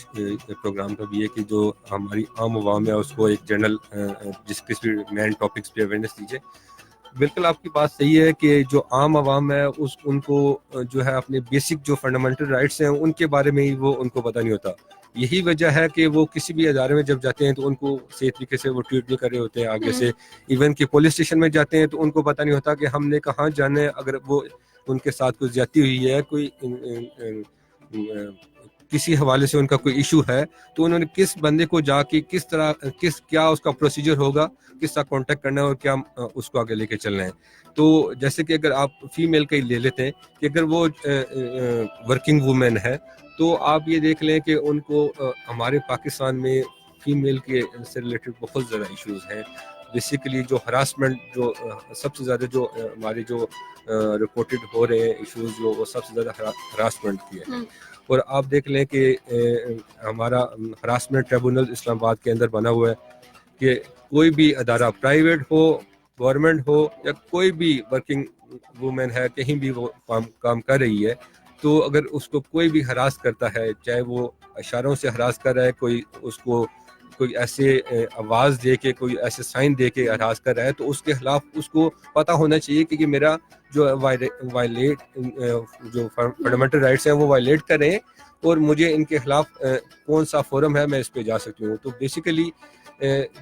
प्रोग्राम का भी है कि जो हमारी आम आवाम है उसको एक जनरल जिस भी मेन टॉपिक्स पे अवेयरनेस दीजिए। बिल्कुल आपकी बात सही है कि जो आम आवाम है उनको जो है अपने बेसिक जो फंडामेंटल राइट्स हैं उनके बारे में ही वो उनको पता नहीं होता। यही वजह है कि वो किसी भी अदारे में जब जाते हैं तो उनको सही तरीके से वो ट्रीट नहीं कर रहे होते हैं आगे से। इवन कि पुलिस स्टेशन में जाते हैं तो उनको पता नहीं होता कि हमने कहाँ जाना है। अगर वो उनके साथ कुछ ज्यादती हुई है, कोई किसी हवाले से उनका कोई इशू है, तो उन्होंने किस बंदे को जाके किस तरह क्या उसका प्रोसीजर होगा, किस तरह कांटेक्ट करना है और क्या उसको आगे लेके चलना है। तो जैसे कि अगर आप फीमेल का ही ले लेते हैं कि अगर वो वर्किंग वुमेन है तो आप ये देख लें कि उनको हमारे पाकिस्तान में फीमेल के से रिलेटेड बहुत ज़्यादा इश्यूज हैं। बेसिकली जो हरासमेंट जो सबसे ज़्यादा जो हमारे जो रिपोर्टेड हो रहे हैं इश्यूज जो वो सबसे ज़्यादा हरासमेंट की है। और आप देख लें कि हमारा हरासमेंट ट्रिब्यूनल इस्लामाबाद के अंदर बना हुआ है कि कोई भी अदारा प्राइवेट हो, गवर्नमेंट हो या कोई भी वर्किंग वुमेन है, कहीं भी वो काम कर रही है, तो अगर उसको कोई भी हरास करता है, चाहे वो इशारों से हरास कर रहा है, कोई उसको कोई ऐसे आवाज़ दे के, कोई ऐसे साइन दे के हरास कर रहा है, तो उसके खिलाफ उसको पता होना चाहिए कि मेरा जो वायलेट जो फंडामेंटल राइट्स हैं वो वायलेट कर रहे हैं और मुझे इनके खिलाफ कौन सा फोरम है मैं इस पे जा सकती हूँ। तो बेसिकली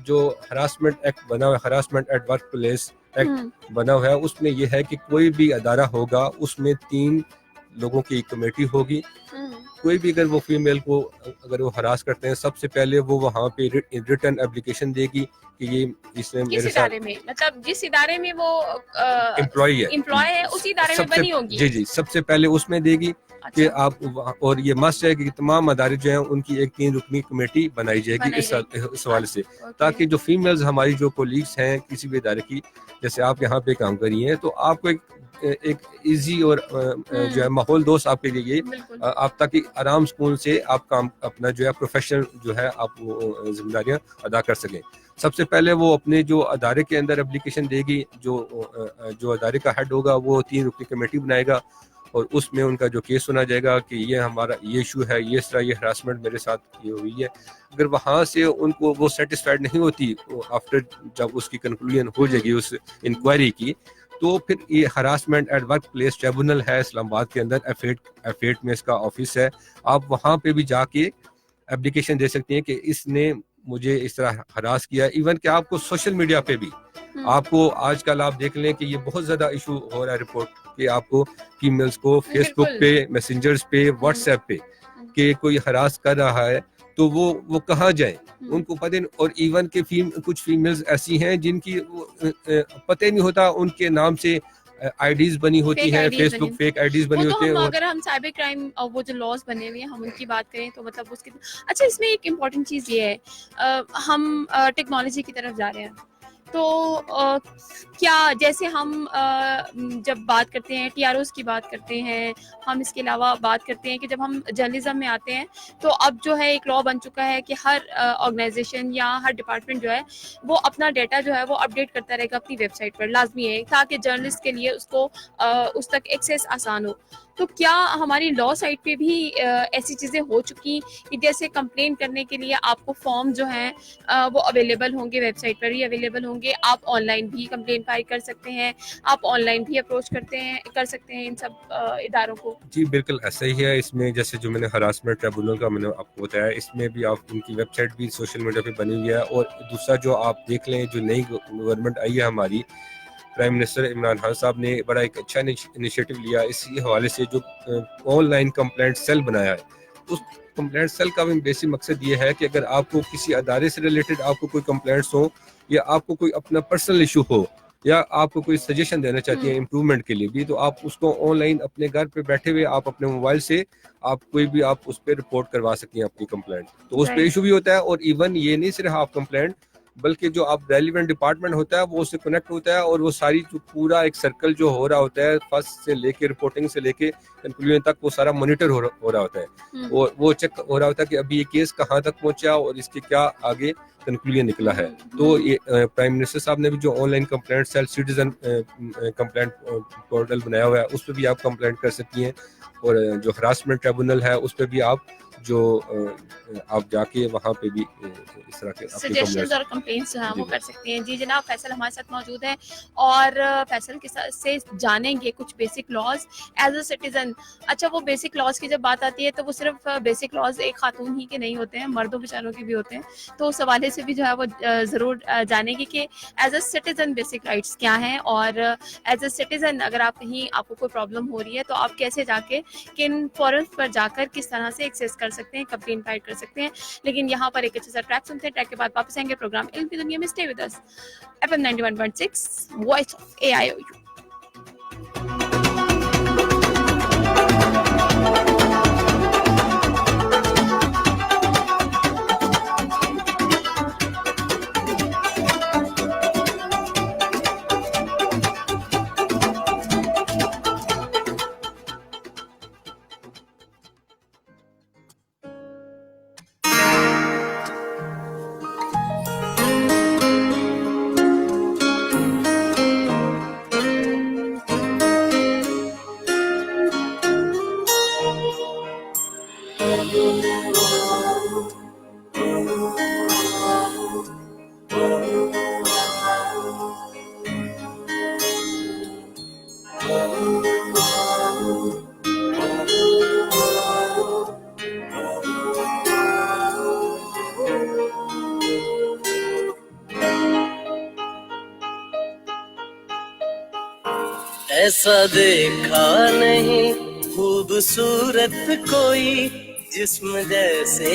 जो हरासमेंट एक्ट बना हुआ है, harassment at work place act बना हुआ है, उसमें यह है कि कोई भी अदारा होगा उसमें 3 लोगों की कमेटी होगी। कोई भी अगर वो फीमेल को अगर वो हरास करते हैं, सबसे पहले वो वहाँ पे रिटर्न एप्लीकेशन देगी कि ये इसने मेरे साथ में, मतलब जिस इदारे में वो एम्प्लॉय है उसी इदारे में बनी होगी। जी जी, सबसे पहले उसमें देगी कि आप, और ये मस्ट है कि तमाम अदारे जो हैं उनकी एक 3 रुकनी कमेटी बनाई जाएगी इस हवाले से, ताकि जो फीमेल्स हमारी जो कोलीग्स हैं किसी भी इदारे की, जैसे आप यहाँ पे काम कर रही हैं, तो आपको एक इजी और जो है माहौल दोस्त आपके लिए आप ताकि आराम सुकून से आप काम अपना जो है प्रोफेशनल जो है आप जिम्मेदारियां अदा कर सकें। सबसे पहले वो अपने जो अदारे के अंदर एप्लीकेशन देगी, जो अदारे का हेड होगा वो 3 रुकनी कमेटी बनाएगा और उसमें उनका जो केस सुना जाएगा कि ये हमारा ये इशू है, ये इस तरह ये हरासमेंट मेरे साथ ये हुई है। अगर वहाँ से उनको वो सेटिस्फाइड नहीं होती आफ्टर जब उसकी कंक्लूजन हो जाएगी उस इंक्वायरी की, तो फिर ये harassment at work place tribunal है इस्लामाबाद के अंदर, F8 में इसका ऑफिस है। आप वहाँ पे भी जाके एप्लीकेशन दे सकती हैं कि इसने मुझे इस तरह हरास किया। इवन कि आपको सोशल मीडिया पे भी आपको आजकल आप देख लें कि ये बहुत ज्यादा इशू हो रहा है रिपोर्ट कि आपको फीमेल्स को फेसबुक पे, मैसेंजर्स पे, व्हाट्सएप पे कि कोई हरास कर रहा है तो वो कहाँ जाए उनको पता नहीं। और इवन के कुछ फीमेल्स ऐसी हैं जिनकी पता ही नहीं होता, उनके नाम से आईडीज बनी होती हैं, फेसबुक फेक आईडीज बनी होती हैं। अगर हम साइबर क्राइम वो जो लॉज बने हुए हैं हम उनकी बात करें तो मतलब उसके अच्छा इसमें एक इम्पॉर्टेंट चीज़ ये है, हम टेक्नोलॉजी की तरफ जा रहे हैं, तो क्या जैसे हम जब बात करते हैं TROs की बात करते हैं, हम इसके अलावा बात करते हैं कि जब हम जर्नलिज्म में आते हैं तो अब जो है एक लॉ बन चुका है कि हर ऑर्गेनाइजेशन या हर डिपार्टमेंट जो है वो अपना डेटा जो है वो अपडेट करता रहेगा अपनी वेबसाइट पर, लाजमी है ताकि जर्नलिस्ट के लिए उसको उस तक एक्सेस आसान हो। तो क्या हमारी लॉ साइट पे भी ऐसी चीज़ें हो चुकी कि जैसे कंप्लेन करने के लिए आपको फॉर्म जो हैं वो अवेलेबल होंगे, वेबसाइट पर ही अवेलेबल होंगे, आप ऑनलाइन भी कंप्लेन फाइल कर सकते हैं, आप ऑनलाइन भी अप्रोच कर सकते हैं इन सब इदारों को? जी बिल्कुल ऐसा ही है। इसमें जैसे जो मैंने हरासमेंट ट्रिब्यूनल का मैंने आपको बताया, इसमें भी आप उनकी वेबसाइट भी सोशल मीडिया पे बनी हुई है। और दूसरा जो आप देख लें, जो नई गवर्नमेंट आई है हमारी, प्राइम मिनिस्टर इमरान खान साहब ने बड़ा एक अच्छा इनिशिएटिव लिया इसी हवाले से, जो ऑनलाइन कंप्लेंट सेल बनाया है। उस कंप्लेंट सेल का भी बेसिक मकसद ये है कि अगर आपको किसी अदारे से रिलेटेड आपको कोई कंप्लेंट्स हो या आपको कोई अपना पर्सनल इशू हो या आपको कोई सजेशन देना चाहती है इम्प्रूवमेंट के लिए भी, तो आप उसको ऑनलाइन अपने घर पे बैठे हुए आप अपने मोबाइल से आप कोई भी आप उस पर रिपोर्ट करवा सकती हैं अपनी कंप्लेंट। तो उस पर इशू भी होता है। और इवन ये नहीं सिर्फ आप कंप्लेंट, बल्कि जो आप रेलिवेंट डिपार्टमेंट होता है वो उससे कनेक्ट होता है और वो सारी जो पूरा एक सर्कल जो हो रहा होता है फर्स्ट से लेके रिपोर्टिंग से लेके कंक्लूजन तक, वो सारा मॉनिटर हो रहा होता है और वो चेक हो रहा होता है कि अभी ये केस कहाँ तक पहुंचा और इसके क्या आगे कंक्लूजन निकला है। तो ये प्राइम मिनिस्टर साहब ने भी जो online complaint cell citizen complaint portal बनाया हुआ है उस पर भी आप कंप्लेंट कर सकती हैं। और जो हरासमेंट ट्रिब्यूनल है उस पर भी आप जो आप जाके वहाँ पे भी इस तरह के अपनी सजेशंस complaints- और कंप्लेंट्स जो हैं वो जी, कर सकते हैं। जी जनाब, फैसल हमारे साथ मौजूद है और फैसल के साथ से जानेंगे कुछ basic laws as a citizen. अच्छा, वो बेसिक लॉज की जब बात आती है तो वो सिर्फ बेसिक लॉज एक खातून ही के नहीं होते हैं, मर्दों बेचारों के भी होते हैं। तो उस हवाले से भी जो है वो ज़रूर जानेंगे कि as a citizen basic rights क्या हैं और एज अ सिटीजन अगर आप कहीं आपको कोई प्रॉब्लम हो रही है तो आप कैसे जाके किन फोरम्स पर जाकर किस तरह से एक्सेस कर सकते हैं, कंप्लेंट फाइल कर सकते हैं। लेकिन यहाँ पर एक अच्छा सा ट्रैक सुनते हैं, ट्रैक के बाद वापस आएंगे प्रोग्राम इल्म की दुनिया में। Stay with us, FM 91.6 voice of AIOU। ऐसा देखा नहीं खूबसूरत कोई, जिस्म जैसे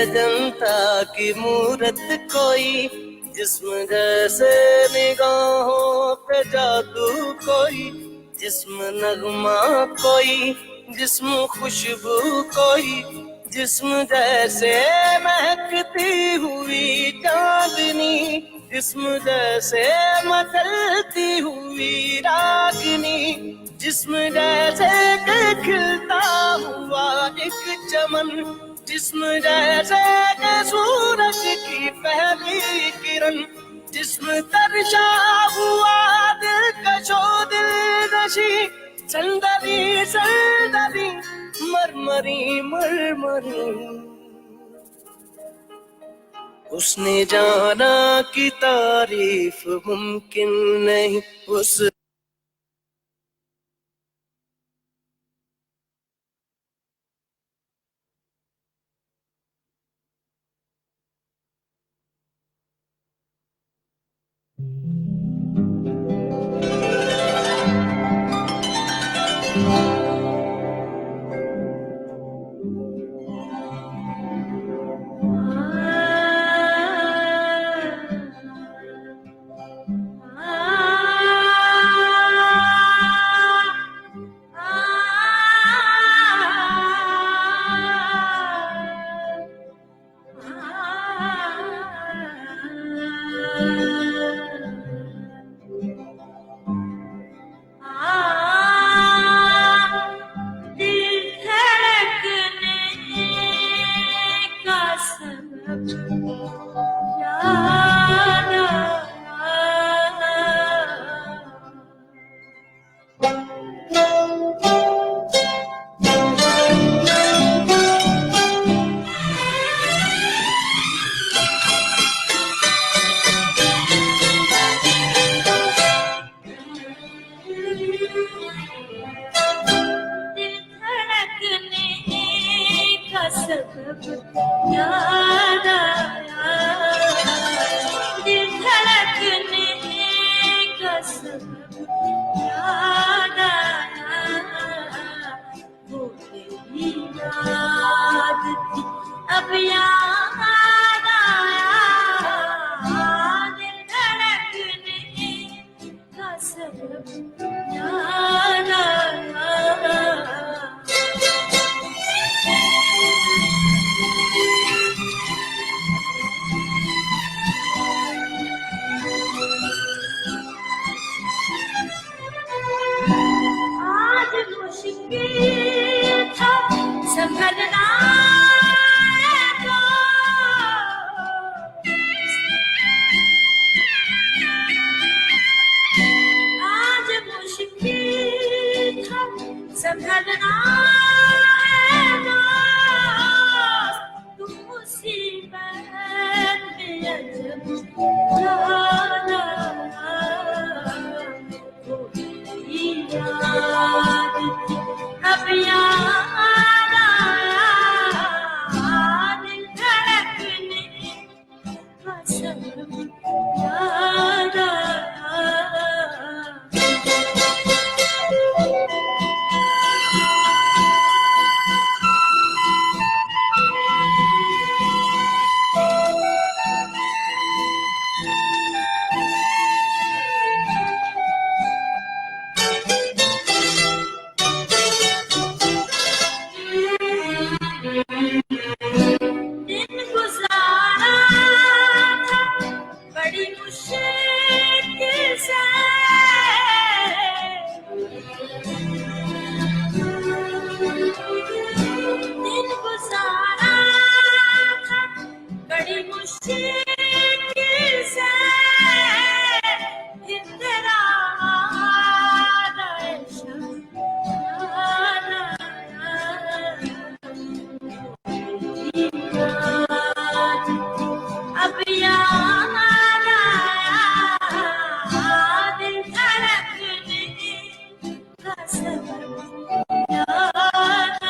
अजंता की मूरत कोई, जिस्म जैसे निगाहों पे जादू कोई, जिस्म नगमा कोई, जिस्म खुशबू कोई, जिस्म जैसे महकती हुई चांदनी, जिस्म जैसे मचलती हुई रागिनी, जिस्म जैसे कि खिलता हुआ एक चमन, जिस्म जैसे कि सूरज की पहली किरण, जिस्म तरशा हुआ दिलकशो दिलनशी, संदरी संदरी मरमरी मरमरी। उसने जाना कि तारीफ मुमकिन नहीं, उस सबब याद आया। याद थोड़ी याद अब याद दिल धड़कने का सनम याद दिन गुजारा था बड़ी मुश्किल से दिन गुजारा था बड़ी मुश्किल से फिर तेरा अब याद आया दिल धड़कने का सबब याद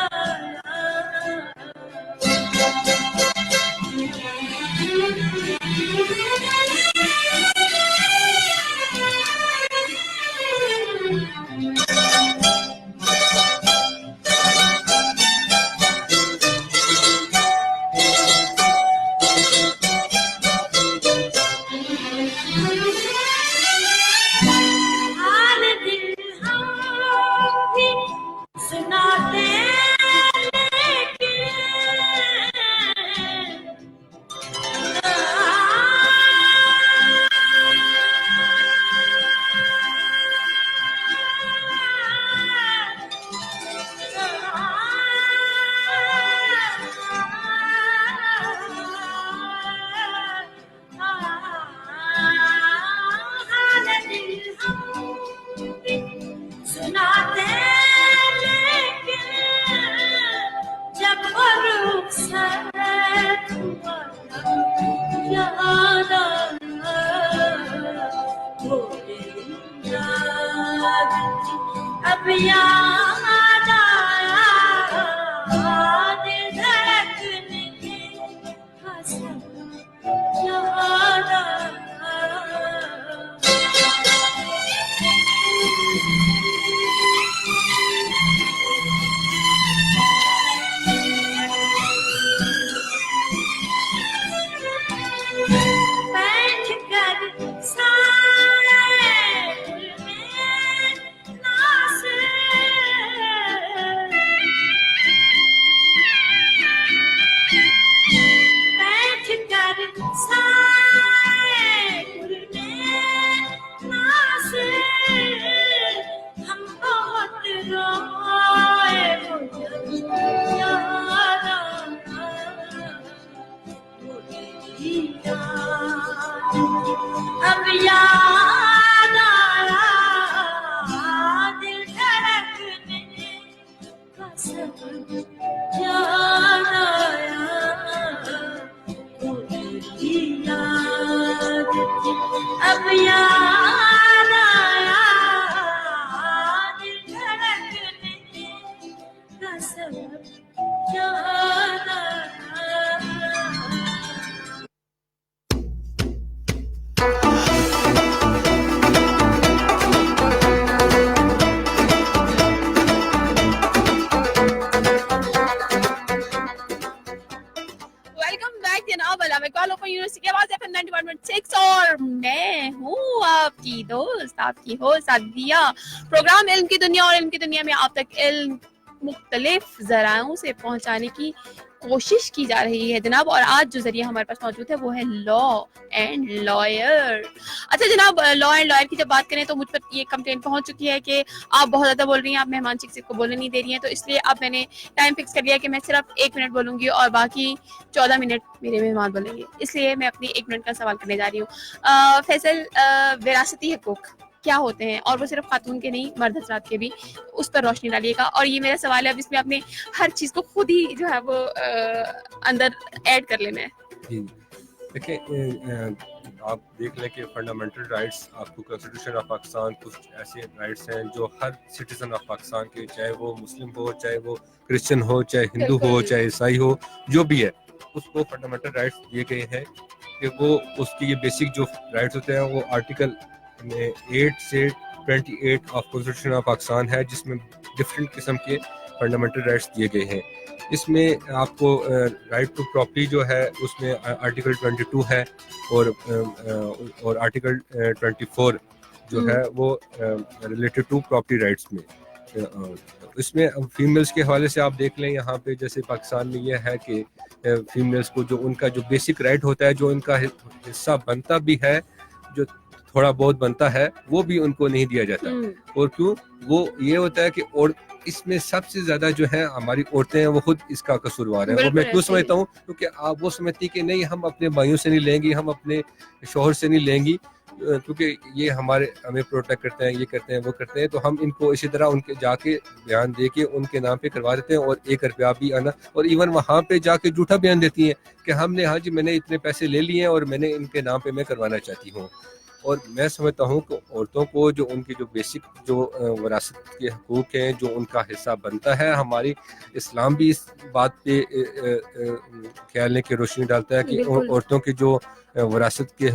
हाल दिल हम भी सुनाते सुनाते लेकिन जब वो रुखसत हुआ याद वो तेरी याद थी अब याद आया दिल धड़कने का सबब याद बैठ कर साए में नास बैठ कर साए में नास हम बहुत रोए मुझे याद अब याद आया दिल धड़कने का सबब याद आया वो तेरी याद थी अब याद आया दिल धड़कने का सबब याद आया वेलकम बैक जनाब अला मैं कॉल ओपन यूनिवर्सिटी के आवाज FM 91.6 और मैं हूँ आपकी दोस्त आपकी होस्ट सादिया। प्रोग्राम इल्म की दुनिया और इल्म की दुनिया में आप तक इल्म मुख्तलिफ जरायों से पहुंचाने की कोशिश की जा रही है जनाब। और आज जो जरिया हमारे पास मौजूद है वो है लॉ एंड लॉयर। अच्छा जनाब, लॉ एंड लॉयर की जब बात करें तो मुझ पर ये कंप्लेंट पहुंच चुकी है कि आप बहुत ज़्यादा बोल रही हैं, आप मेहमान शिक्षक को बोलने नहीं दे रही हैं। तो इसलिए अब मैंने टाइम फिक्स कर लिया कि मैं सिर्फ 1 मिनट बोलूँगी और बाकी 14 मिनट मेरे मेहमान बोलेंगे। इसलिए मैं अपनी 1 मिनट का सवाल करने जा रही हूँ। फैसल, विरासती हकूक क्या होते हैं, और वो सिर्फ खातून के नहीं मर्द हजरात के भी, उस पर रोशनी डालिएगा। और ये मेरा सवाल है, अब इसमें आपने हर चीज़ को खुद ही जो है वो अंदर ऐड कर लेना है। जी देखिए, आप देख लें कि फंडामेंटल राइट्स आपको कॉन्स्टिट्यूशन ऑफ पाकिस्तान कुछ ऐसे राइट्स हैं जो हर सिटीजन ऑफ पाकिस्तान के, चाहे वो मुस्लिम हो, चाहे वो क्रिश्चियन हो, चाहे हिंदू हो, बिल्कुल। चाहे ईसाई हो, जो भी है, उसको फंडामेंटल राइट्स दिए गए हैं कि वो उसकी ये बेसिक जो राइट्स होते हैं वो आर्टिकल 8 से 28 ऑफ कॉन्स्टिट्यूशन ऑफ पाकिस्तान है, जिसमें डिफरेंट किस्म के फंडामेंटल राइट्स दिए गए हैं। इसमें आपको राइट टू प्रॉपर्टी जो है उसमें आर्टिकल 22 है और आर्टिकल 24 जो है वो रिलेटेड टू प्रॉपर्टी राइट्स में। इसमें फीमेल्स के हवाले से आप देख लें, यहाँ पे जैसे पाकिस्तान में ये है कि फीमेल्स को जो उनका जो बेसिक राइट होता है, जो उनका हिस्सा बनता भी है, जो थोड़ा बहुत बनता है, वो भी उनको नहीं दिया जाता। और क्यों? वो ये होता है कि और इसमें सबसे ज्यादा जो है हमारी औरतें हैं वो खुद इसका कसूरवार है। वो मैं क्यों समझता हूँ? क्योंकि आप वो समझती कि नहीं, हम अपने भाइयों से नहीं लेंगी, हम अपने शोहर से नहीं लेंगी, क्योंकि ये हमें प्रोटेक्ट करते हैं, ये करते हैं, वो करते हैं, तो हम इनको इसी तरह उनके जाके बयान दे के उनके नाम पे करवा देते हैं और 1 रुपया भी आना, और इवन वहाँ पे जाके झूठा बयान देती हैं कि हमने, हाँ जी मैंने इतने पैसे ले लिए हैं और मैंने इनके नाम पे मैं करवाना चाहती हूँ। और मैं समझता हूँ कि औरतों को जो उनकी जो बेसिक जो विरासत के हकूक़ हैं, जो उनका हिस्सा बनता है, हमारी इस्लाम भी इस बात पे ख्याल की रोशनी डालता है कि औरतों की जो विरासत के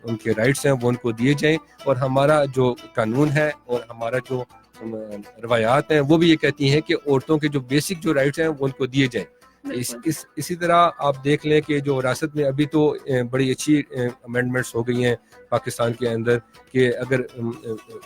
उनके राइट्स हैं वो उनको दिए जाएं, और हमारा जो कानून है और हमारा जो रवायात हैं वो भी ये कहती हैं कि औरतों के जो बेसिक जो राइट्स हैं वो उनको दिए जाएं। इसी तरह आप देख लें कि जो विरासत में अभी तो बड़ी अच्छी अमेंडमेंट्स हो गई हैं पाकिस्तान के अंदर, कि अगर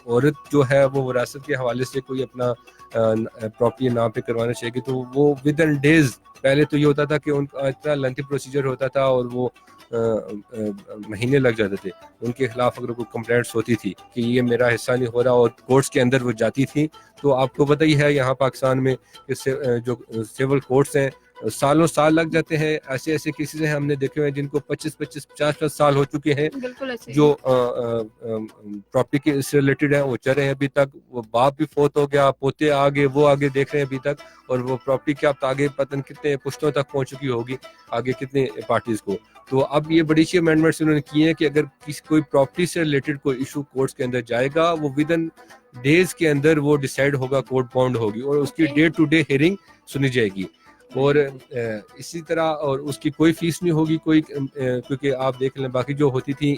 औरत जो है वो विरासत के हवाले से कोई अपना प्रॉपर्टी नाम पे करवाना चाहिए तो वो विद इन डेज, पहले तो ये होता था कि उनका इतना लेंथी प्रोसीजर होता था और वो महीने लग जाते थे, उनके खिलाफ अगर कोई कंप्लेंट्स होती थी कि ये मेरा हिस्सा नहीं हो रहा और कोर्ट्स के अंदर वो जाती थी, तो आपको पता ही है यहाँ पाकिस्तान में जो सिविल कोर्ट्स हैं सालों साल लग जाते हैं। ऐसे ऐसे केसेस हैं हमने देखे हुए जिनको 25-25 50 साल हो चुके हैं, जो प्रॉपर्टी के से रिलेटेड है, वो चल रहे हैं अभी तक। वो बाप भी फोत हो गया, पोते आगे, वो आगे देख रहे हैं अभी तक, और वो प्रॉपर्टी के अब आगे पता कितने पुश्तों तक पहुंच चुकी होगी, आगे कितने पार्टीज को। तो अब ये बड़ी सी अमेंडमेंट्स उन्होंने की है कि अगर कोई प्रॉपर्टी से रिलेटेड कोई इशू कोर्ट्स के अंदर जाएगा, वो विद इन डेज के अंदर वो डिसाइड होगा, कोर्ट बाउंड होगी और उसकी डे टू डे हियरिंग सुनी जाएगी। और इसी तरह और उसकी कोई फीस नहीं होगी कोई, क्योंकि आप देख लें बाकी जो होती थी,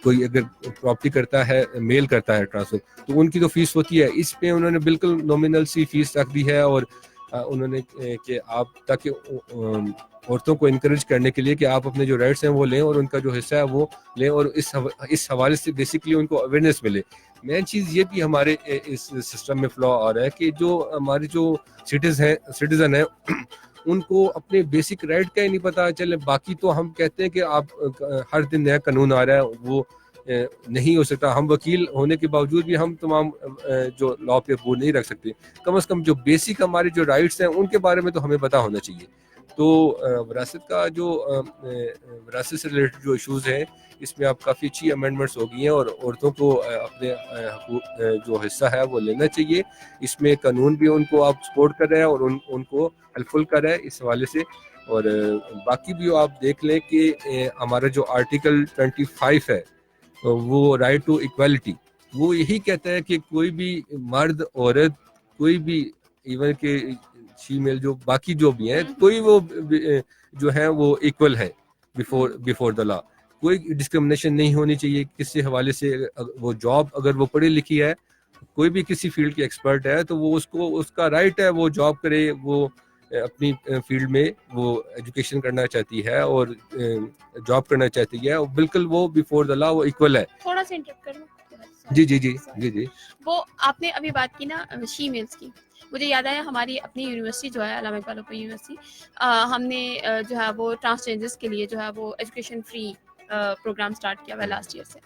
कोई अगर प्रॉपर्टी करता है, मेल करता है ट्रांसफर, तो उनकी तो फीस होती है। इस पे उन्होंने बिल्कुल नॉमिनल सी फीस रख दी है, और उन्होंने कि आप ताकि औरतों को इनकरेज करने के लिए कि आप अपने जो राइट्स हैं वो लें और उनका जो हिस्सा है वो लें, और इस हवाले से बेसिकली उनको अवेयरनेस मिले। मेन चीज़ ये भी हमारे इस सिस्टम में फ्लॉ आ रहा है कि जो हमारे जो सिटीजन हैं उनको अपने बेसिक राइट का ही नहीं पता चले। बाकी तो हम कहते हैं कि आप हर दिन नया कानून आ रहा है, वो नहीं हो सकता। हम वकील होने के बावजूद भी हम तमाम जो लॉ पे वो नहीं रख सकते। कम से कम जो बेसिक हमारे जो राइट्स हैं उनके बारे में तो हमें पता होना चाहिए। तो विरासत का जो विरासत से रिलेटेड जो इश्यूज़ हैं, इसमें आप काफ़ी अच्छी अमेंडमेंट्स हो गई हैं और औरतों को अपने जो हिस्सा है वो लेना चाहिए। इसमें कानून भी उनको आप सपोर्ट कर रहे हैं और उनको हेल्पफुल कर रहे हैं इस हवाले से। और बाकी भी आप देख लें कि हमारा जो आर्टिकल 25 है वो राइट टू इक्वालिटी, वो यही कहता है कि कोई भी मर्द औरत, कोई भी इवन के फीमेल जो बाकी जो भी हैं, कोई वो जो है वो इक्वल है बिफोर द लॉ। कोई डिस्क्रिमिनेशन नहीं होनी चाहिए किसी हवाले से। वो जॉब अगर वो पढ़ी लिखी है, कोई भी किसी फील्ड की एक्सपर्ट है, तो वो उसको उसका राइट है वो जॉब करे, वो अपनी फील्ड में वो एजुकेशन करना चाहती है और जॉब करना चाहती है, और बिल्कुल वो बिफोर द लॉ वो इक्वल है। थोड़ा सा इंटरप्ट करूं? जी। वो आपने अभी बात की ना फीमेल्स की, मुझे याद आया हमारी अपनी यूनिवर्सिटी जो है अल्लामा इकबाल ओपन यूनिवर्सिटी, हमने जो है वो ट्रांसजेंडर्स के लिए जो है वो एजुकेशन फ्री प्रोग्राम स्टार्ट किया हुआ लास्ट ईयर से।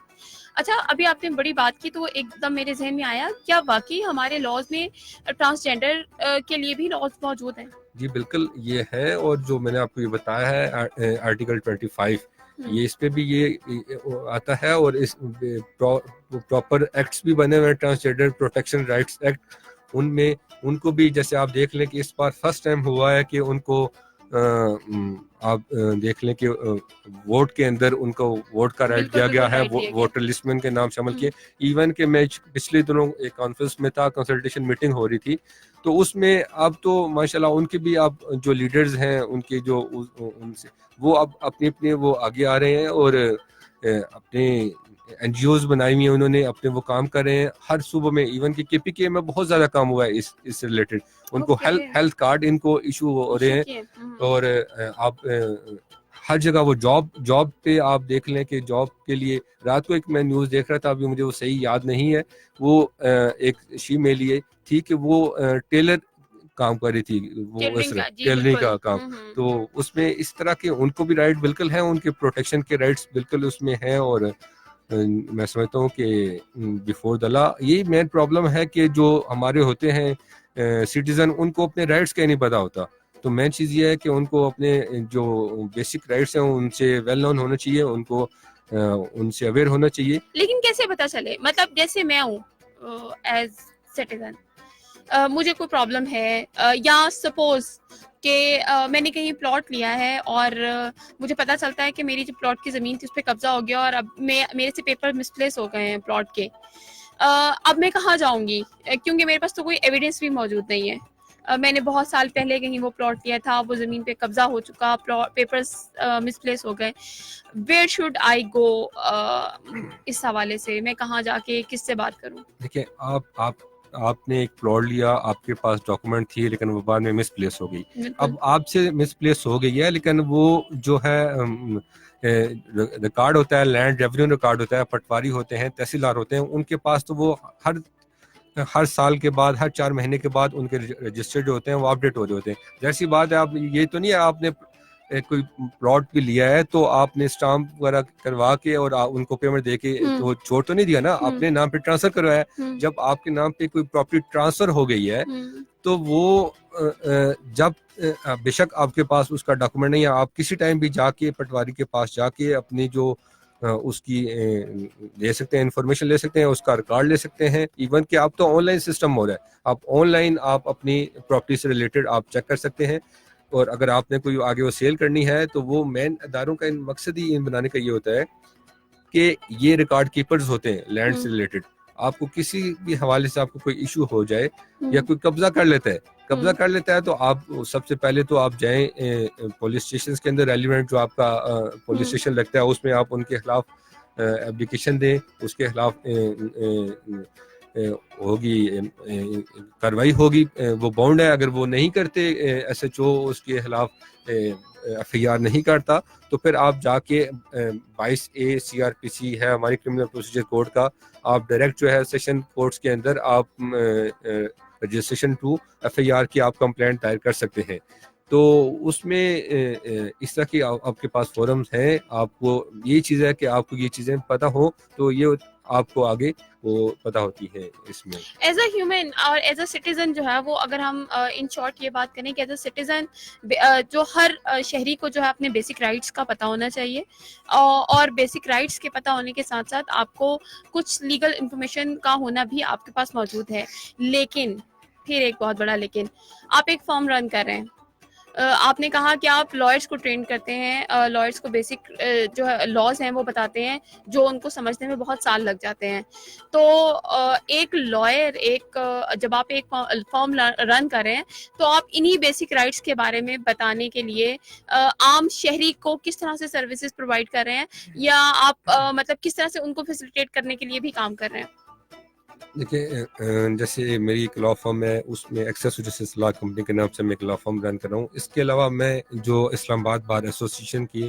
अच्छा, अभी आपने बड़ी बात की तो एकदम मेरे जहन में आया, क्या वाकई हमारे लॉज में ट्रांसजेंडर के लिए भी लॉज मौजूद हैं? जी बिल्कुल ये है, और जो मैंने आपको ये बताया है आर्टिकल 25, ये इस पे भी ये आता है, और इस प्रॉपर एक्ट्स भी बने हुए, ट्रांसजेंडर प्रोटेक्शन राइट्स एक्ट, उनमें उनको भी जैसे आप देख लें कि इस बार फर्स्ट टाइम हुआ है कि उनको आप देख लें कि वोट के अंदर उनको वोट का राइट दिया गया है, वोटर लिस्ट में उनके नाम शामिल किए। इवन के मैं पिछले दिनों एक कॉन्फ्रेंस में था, कंसल्टेशन मीटिंग हो रही थी, तो उसमें अब तो माशाल्लाह उनके भी अब जो लीडर्स हैं उनके जो उनसे वो अब अपने अपने वो आगे आ रहे हैं और अपने NGOs बनाई हुई हैं उन्होंने, अपने वो काम कर रहे हैं हर सूबे में। इवन कि KPK में बहुत ज़्यादा काम हुआ है इस रिलेटेड, उनको हेल्थ कार्ड इनको इशू हो रहे हैं। और आप हर जगह वो जॉब पे आप देख लें कि जॉब के लिए रात को एक मैं न्यूज़ देख रहा था, अभी मुझे वो सही याद नहीं है, वो एक शी में लिए थी कि वो टेलर काम कर रही थी, वो टेलरिंग का काम। तो उसमें इस तरह के उनको भी राइट बिल्कुल है, उनके प्रोटेक्शन के राइट्स बिल्कुल उसमें हैं। और मैं समझता हूँ कि बिफोर द लॉ यही मेन प्रॉब्लम है कि जो हमारे होते हैं सिटीजन, उनको अपने राइट्स का नहीं पता होता। तो मेन चीज़ ये है कि उनको अपने जो बेसिक राइट्स हैं उनसे वेल नोन होना चाहिए, उनको उनसे अवेयर होना चाहिए। लेकिन कैसे पता चले, मतलब जैसे मैं हूँ एज सिटीजन, मुझे कोई प्रॉब्लम है या सपोज कि मैंने कहीं प्लॉट लिया है और मुझे पता चलता है कि मेरी जो प्लॉट की ज़मीन थी उस पर कब्जा हो गया और अब मेरे से पेपर मिसप्लेस हो गए हैं प्लॉट के। अब मैं कहाँ जाऊँगी, क्योंकि मेरे पास तो कोई एविडेंस भी मौजूद नहीं है। मैंने बहुत साल पहले कहीं वो प्लॉट लिया था, वो ज़मीन पे कब्जा हो चुका, पेपर्स मिसप्लेस हो गए। वेयर शुड आई गो इस हवाले से मैं कहाँ जाके किससे बात करूँ? देखिए, आपने एक प्लॉट लिया, आपके पास डॉक्यूमेंट थी, लेकिन वो बाद में मिसप्लेस हो गई। अब आपसे मिसप्लेस हो गई है, लेकिन वो जो है रिकॉर्ड होता है, लैंड रेवेन्यू रिकॉर्ड होता है, पटवारी होते हैं, तहसीलदार होते हैं, उनके पास तो वो हर साल के बाद, हर 4 महीने के बाद उनके रजिस्टर्ड जो होते हैं वो अपडेट हो रहे होते हैं। जैसी बात है, आप ये तो नहीं है आपने कोई प्लॉट भी लिया है तो आपने स्टाम्प वगैरह करवा के और उनको पेमेंट दे के तो छोड़ तो नहीं दिया ना, अपने नाम पे ट्रांसफर करवाया। जब आपके नाम पे कोई प्रॉपर्टी ट्रांसफर हो गई है तो वो जब बेशक आपके पास उसका डॉक्यूमेंट नहीं है, आप किसी टाइम भी जाके पटवारी के पास जाके अपनी जो उसकी ले सकते हैं, इंफॉर्मेशन ले सकते हैं, उसका रिकॉर्ड ले सकते हैं। इवन कि आप तो ऑनलाइन सिस्टम हो रहा है, आप ऑनलाइन आप अपनी प्रॉपर्टी से रिलेटेड आप चेक कर सकते हैं। और अगर आपने कोई आगे वो सेल करनी है तो वो मेन अदारों का मकसद ही इन बनाने का ये होता है कि ये रिकॉर्ड कीपर्स होते हैं लैंड से रिलेटेड। आपको किसी भी हवाले से आपको कोई इशू हो जाए या कोई कब्जा कर लेता है तो आप सबसे पहले तो आप जाएं पुलिस स्टेशन के अंदर, रेलिवेंट जो आपका पुलिस स्टेशन लगता है उसमें आप उनके खिलाफ एप्लीकेशन दें, उसके खिलाफ होगी कार्रवाई होगी, वो बाउंड है। अगर वो नहीं करते, SHO उसके खिलाफ FIR नहीं करता, तो फिर आप जाके 22A CRPC है हमारी क्रिमिनल प्रोसीजर कोड का, आप डायरेक्ट जो है सेशन कोर्ट्स के अंदर आप रजिस्ट्रेशन टू FIR की आप कंप्लेंट दायर कर सकते हैं। तो उसमें इस तरह की आपके पास फोरम्स हैं। आपको ये चीज़ है कि आपको ये चीज़ें पता हो तो ये आपको आगे वो पता होती है। इसमें एज अ ह्यूमन और एज अ सिटीजन जो है वो, अगर हम इन शॉर्ट ये बात करें कि एज अ सिटीजन जो हर शहरी को जो है अपने बेसिक राइट्स का पता होना चाहिए, और बेसिक राइट्स के पता होने के साथ साथ आपको कुछ लीगल इंफॉर्मेशन का होना भी आपके पापास मौजूद है। लेकिन फिर एक बहुत बड़ा लेकिन, आप एक फॉर्म रन कर रहे हैं, आपने कहा कि आप लॉयर्स को ट्रेन करते हैं, लॉयर्स को बेसिक जो है लॉज हैं वो बताते हैं, जो उनको समझने में बहुत साल लग जाते हैं। तो एक लॉयर जब आप एक फॉर्म रन कर रहे हैं तो आप इन्हीं बेसिक राइट्स के बारे में बताने के लिए आम शहरी को किस तरह से सर्विसेज प्रोवाइड कर रहे हैं, या आप मतलब किस तरह से उनको फैसिलिटेट करने के लिए भी काम कर रहे हैं? देखिए, जैसे मेरी एक लॉ फर्म है, उसमें access to justice law company के नाम से मैं एक लॉ फर्म रन कर रहा हूँ। इसके अलावा मैं जो इस्लामाबाद बार एसोसिएशन की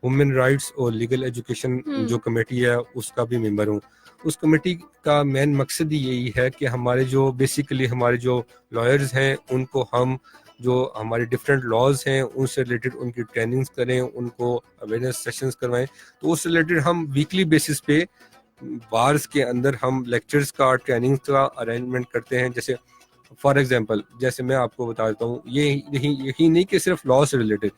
वुमेन राइट्स और लीगल एजुकेशन जो कमेटी है उसका भी मेंबर हूँ। उस कमेटी का मेन मकसद ही यही है कि हमारे जो बेसिकली हमारे जो लॉयर्स हैं उनको हम जो हमारे डिफरेंट लॉज हैं उनसे रिलेटेड उनकी ट्रेनिंग्स करें, उनको अवेयरनेस सेशंस करवाएं। तो उससे रिलेटेड हम वीकली बेसिस पे बार्स के अंदर हम लेक्चर्स का, ट्रेनिंग्स का अरेंजमेंट करते हैं। जैसे फॉर एग्जांपल, जैसे मैं आपको बता देता हूँ, यही नहीं कि सिर्फ लॉ से रिलेटेड,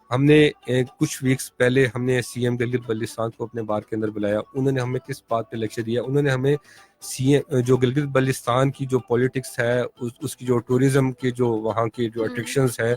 हमने कुछ वीक्स पहले हमने सीएम गिलगित बल्तिस्तान को अपने बार के अंदर बुलाया। उन्होंने हमें किस बात पे लेक्चर दिया, उन्होंने हमें सीएम जो गिलगित बल्तिस्तान की जो पॉलिटिक्स है, उसकी जो टूरिज्म की जो वहाँ की जो अट्रैक्शंस है,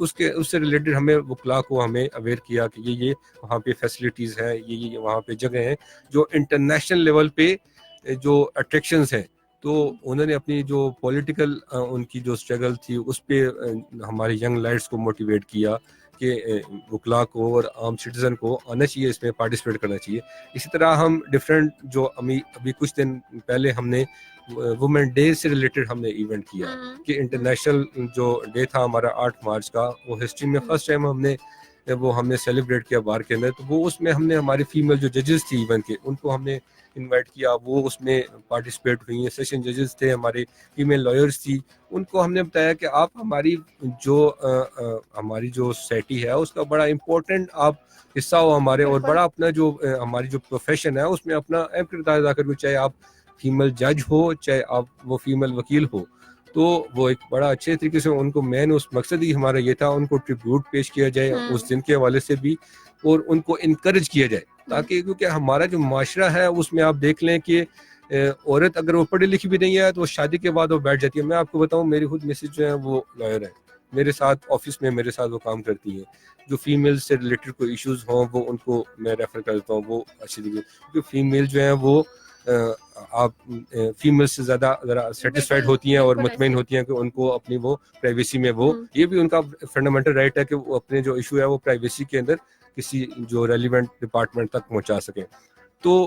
उससे रिलेटेड हमें वकला को हमें अवेयर किया कि ये वहाँ पे फैसिलिटीज़ हैं, ये वहाँ पे जगह हैं जो इंटरनेशनल लेवल पे जो अट्रैक्शंस हैं। तो उन्होंने अपनी जो पॉलिटिकल उनकी जो स्ट्रगल थी उस पर हमारे यंग लाइट्स को मोटिवेट किया कि वकला को और आम सिटीज़न को आना चाहिए, इसमें पार्टिसिपेट करना चाहिए। इसी तरह हम डिफरेंट जो अभी कुछ दिन पहले हमने वुमेन डे से रिलेटेड हमने इवेंट किया कि इंटरनेशनल जो डे था हमारा 8 मार्च का, वो हिस्ट्री में फर्स्ट टाइम हमने सेलिब्रेट किया बार के अंदर। तो वो उसमें हमने हमारी फीमेल जो जजेस थी इवेंट के, उनको हमने इनवाइट किया, वो उसमें पार्टिसिपेट हुई हैं। सेशन जजेस थे, हमारे फीमेल लॉयर्स थी, उनको हमने बताया कि आप हमारी जो सोसाइटी है उसका बड़ा इम्पोर्टेंट आप हिस्सा हो हमारे, और बड़ा अपना जो हमारी जो प्रोफेशन है उसमें अपना अहम किरदार अदा करो, चाहे आप फीमेल जज हो, चाहे आप वो फीमेल वकील हो। तो वो एक बड़ा अच्छे तरीके से उनको मेन उस मकसद ही हमारा ये था, उनको ट्रिब्यूट पेश किया जाए उस दिन के हवाले से भी, और उनको इनकरेज किया जाए, ताकि क्योंकि हमारा जो माशरा है उसमें आप देख लें कि औरत अगर वो पढ़ी लिखी भी नहीं है तो वो शादी के बाद वो बैठ जाती है। मैं आपको बताऊं, मेरी खुद मिसेज जो है वो लॉयर है, मेरे साथ ऑफिस में मेरे साथ वो काम करती हैं। जो फीमेल से रिलेटेड कोई इश्यूज हों वो उनको मैं रेफर करता हूँ, वो अच्छी तरीके, क्योंकि फीमेल जो है वो आप फीमेल से ज़्यादा ज़रा सेटिस्फाइड होती हैं और मुतमईन होती हैं कि उनको अपनी वो प्राइवेसी में वो, ये भी उनका फंडामेंटल राइट है कि वो अपने जो इशू है वो प्राइवेसी के अंदर किसी जो रेलिवेंट डिपार्टमेंट तक पहुंचा सकें। तो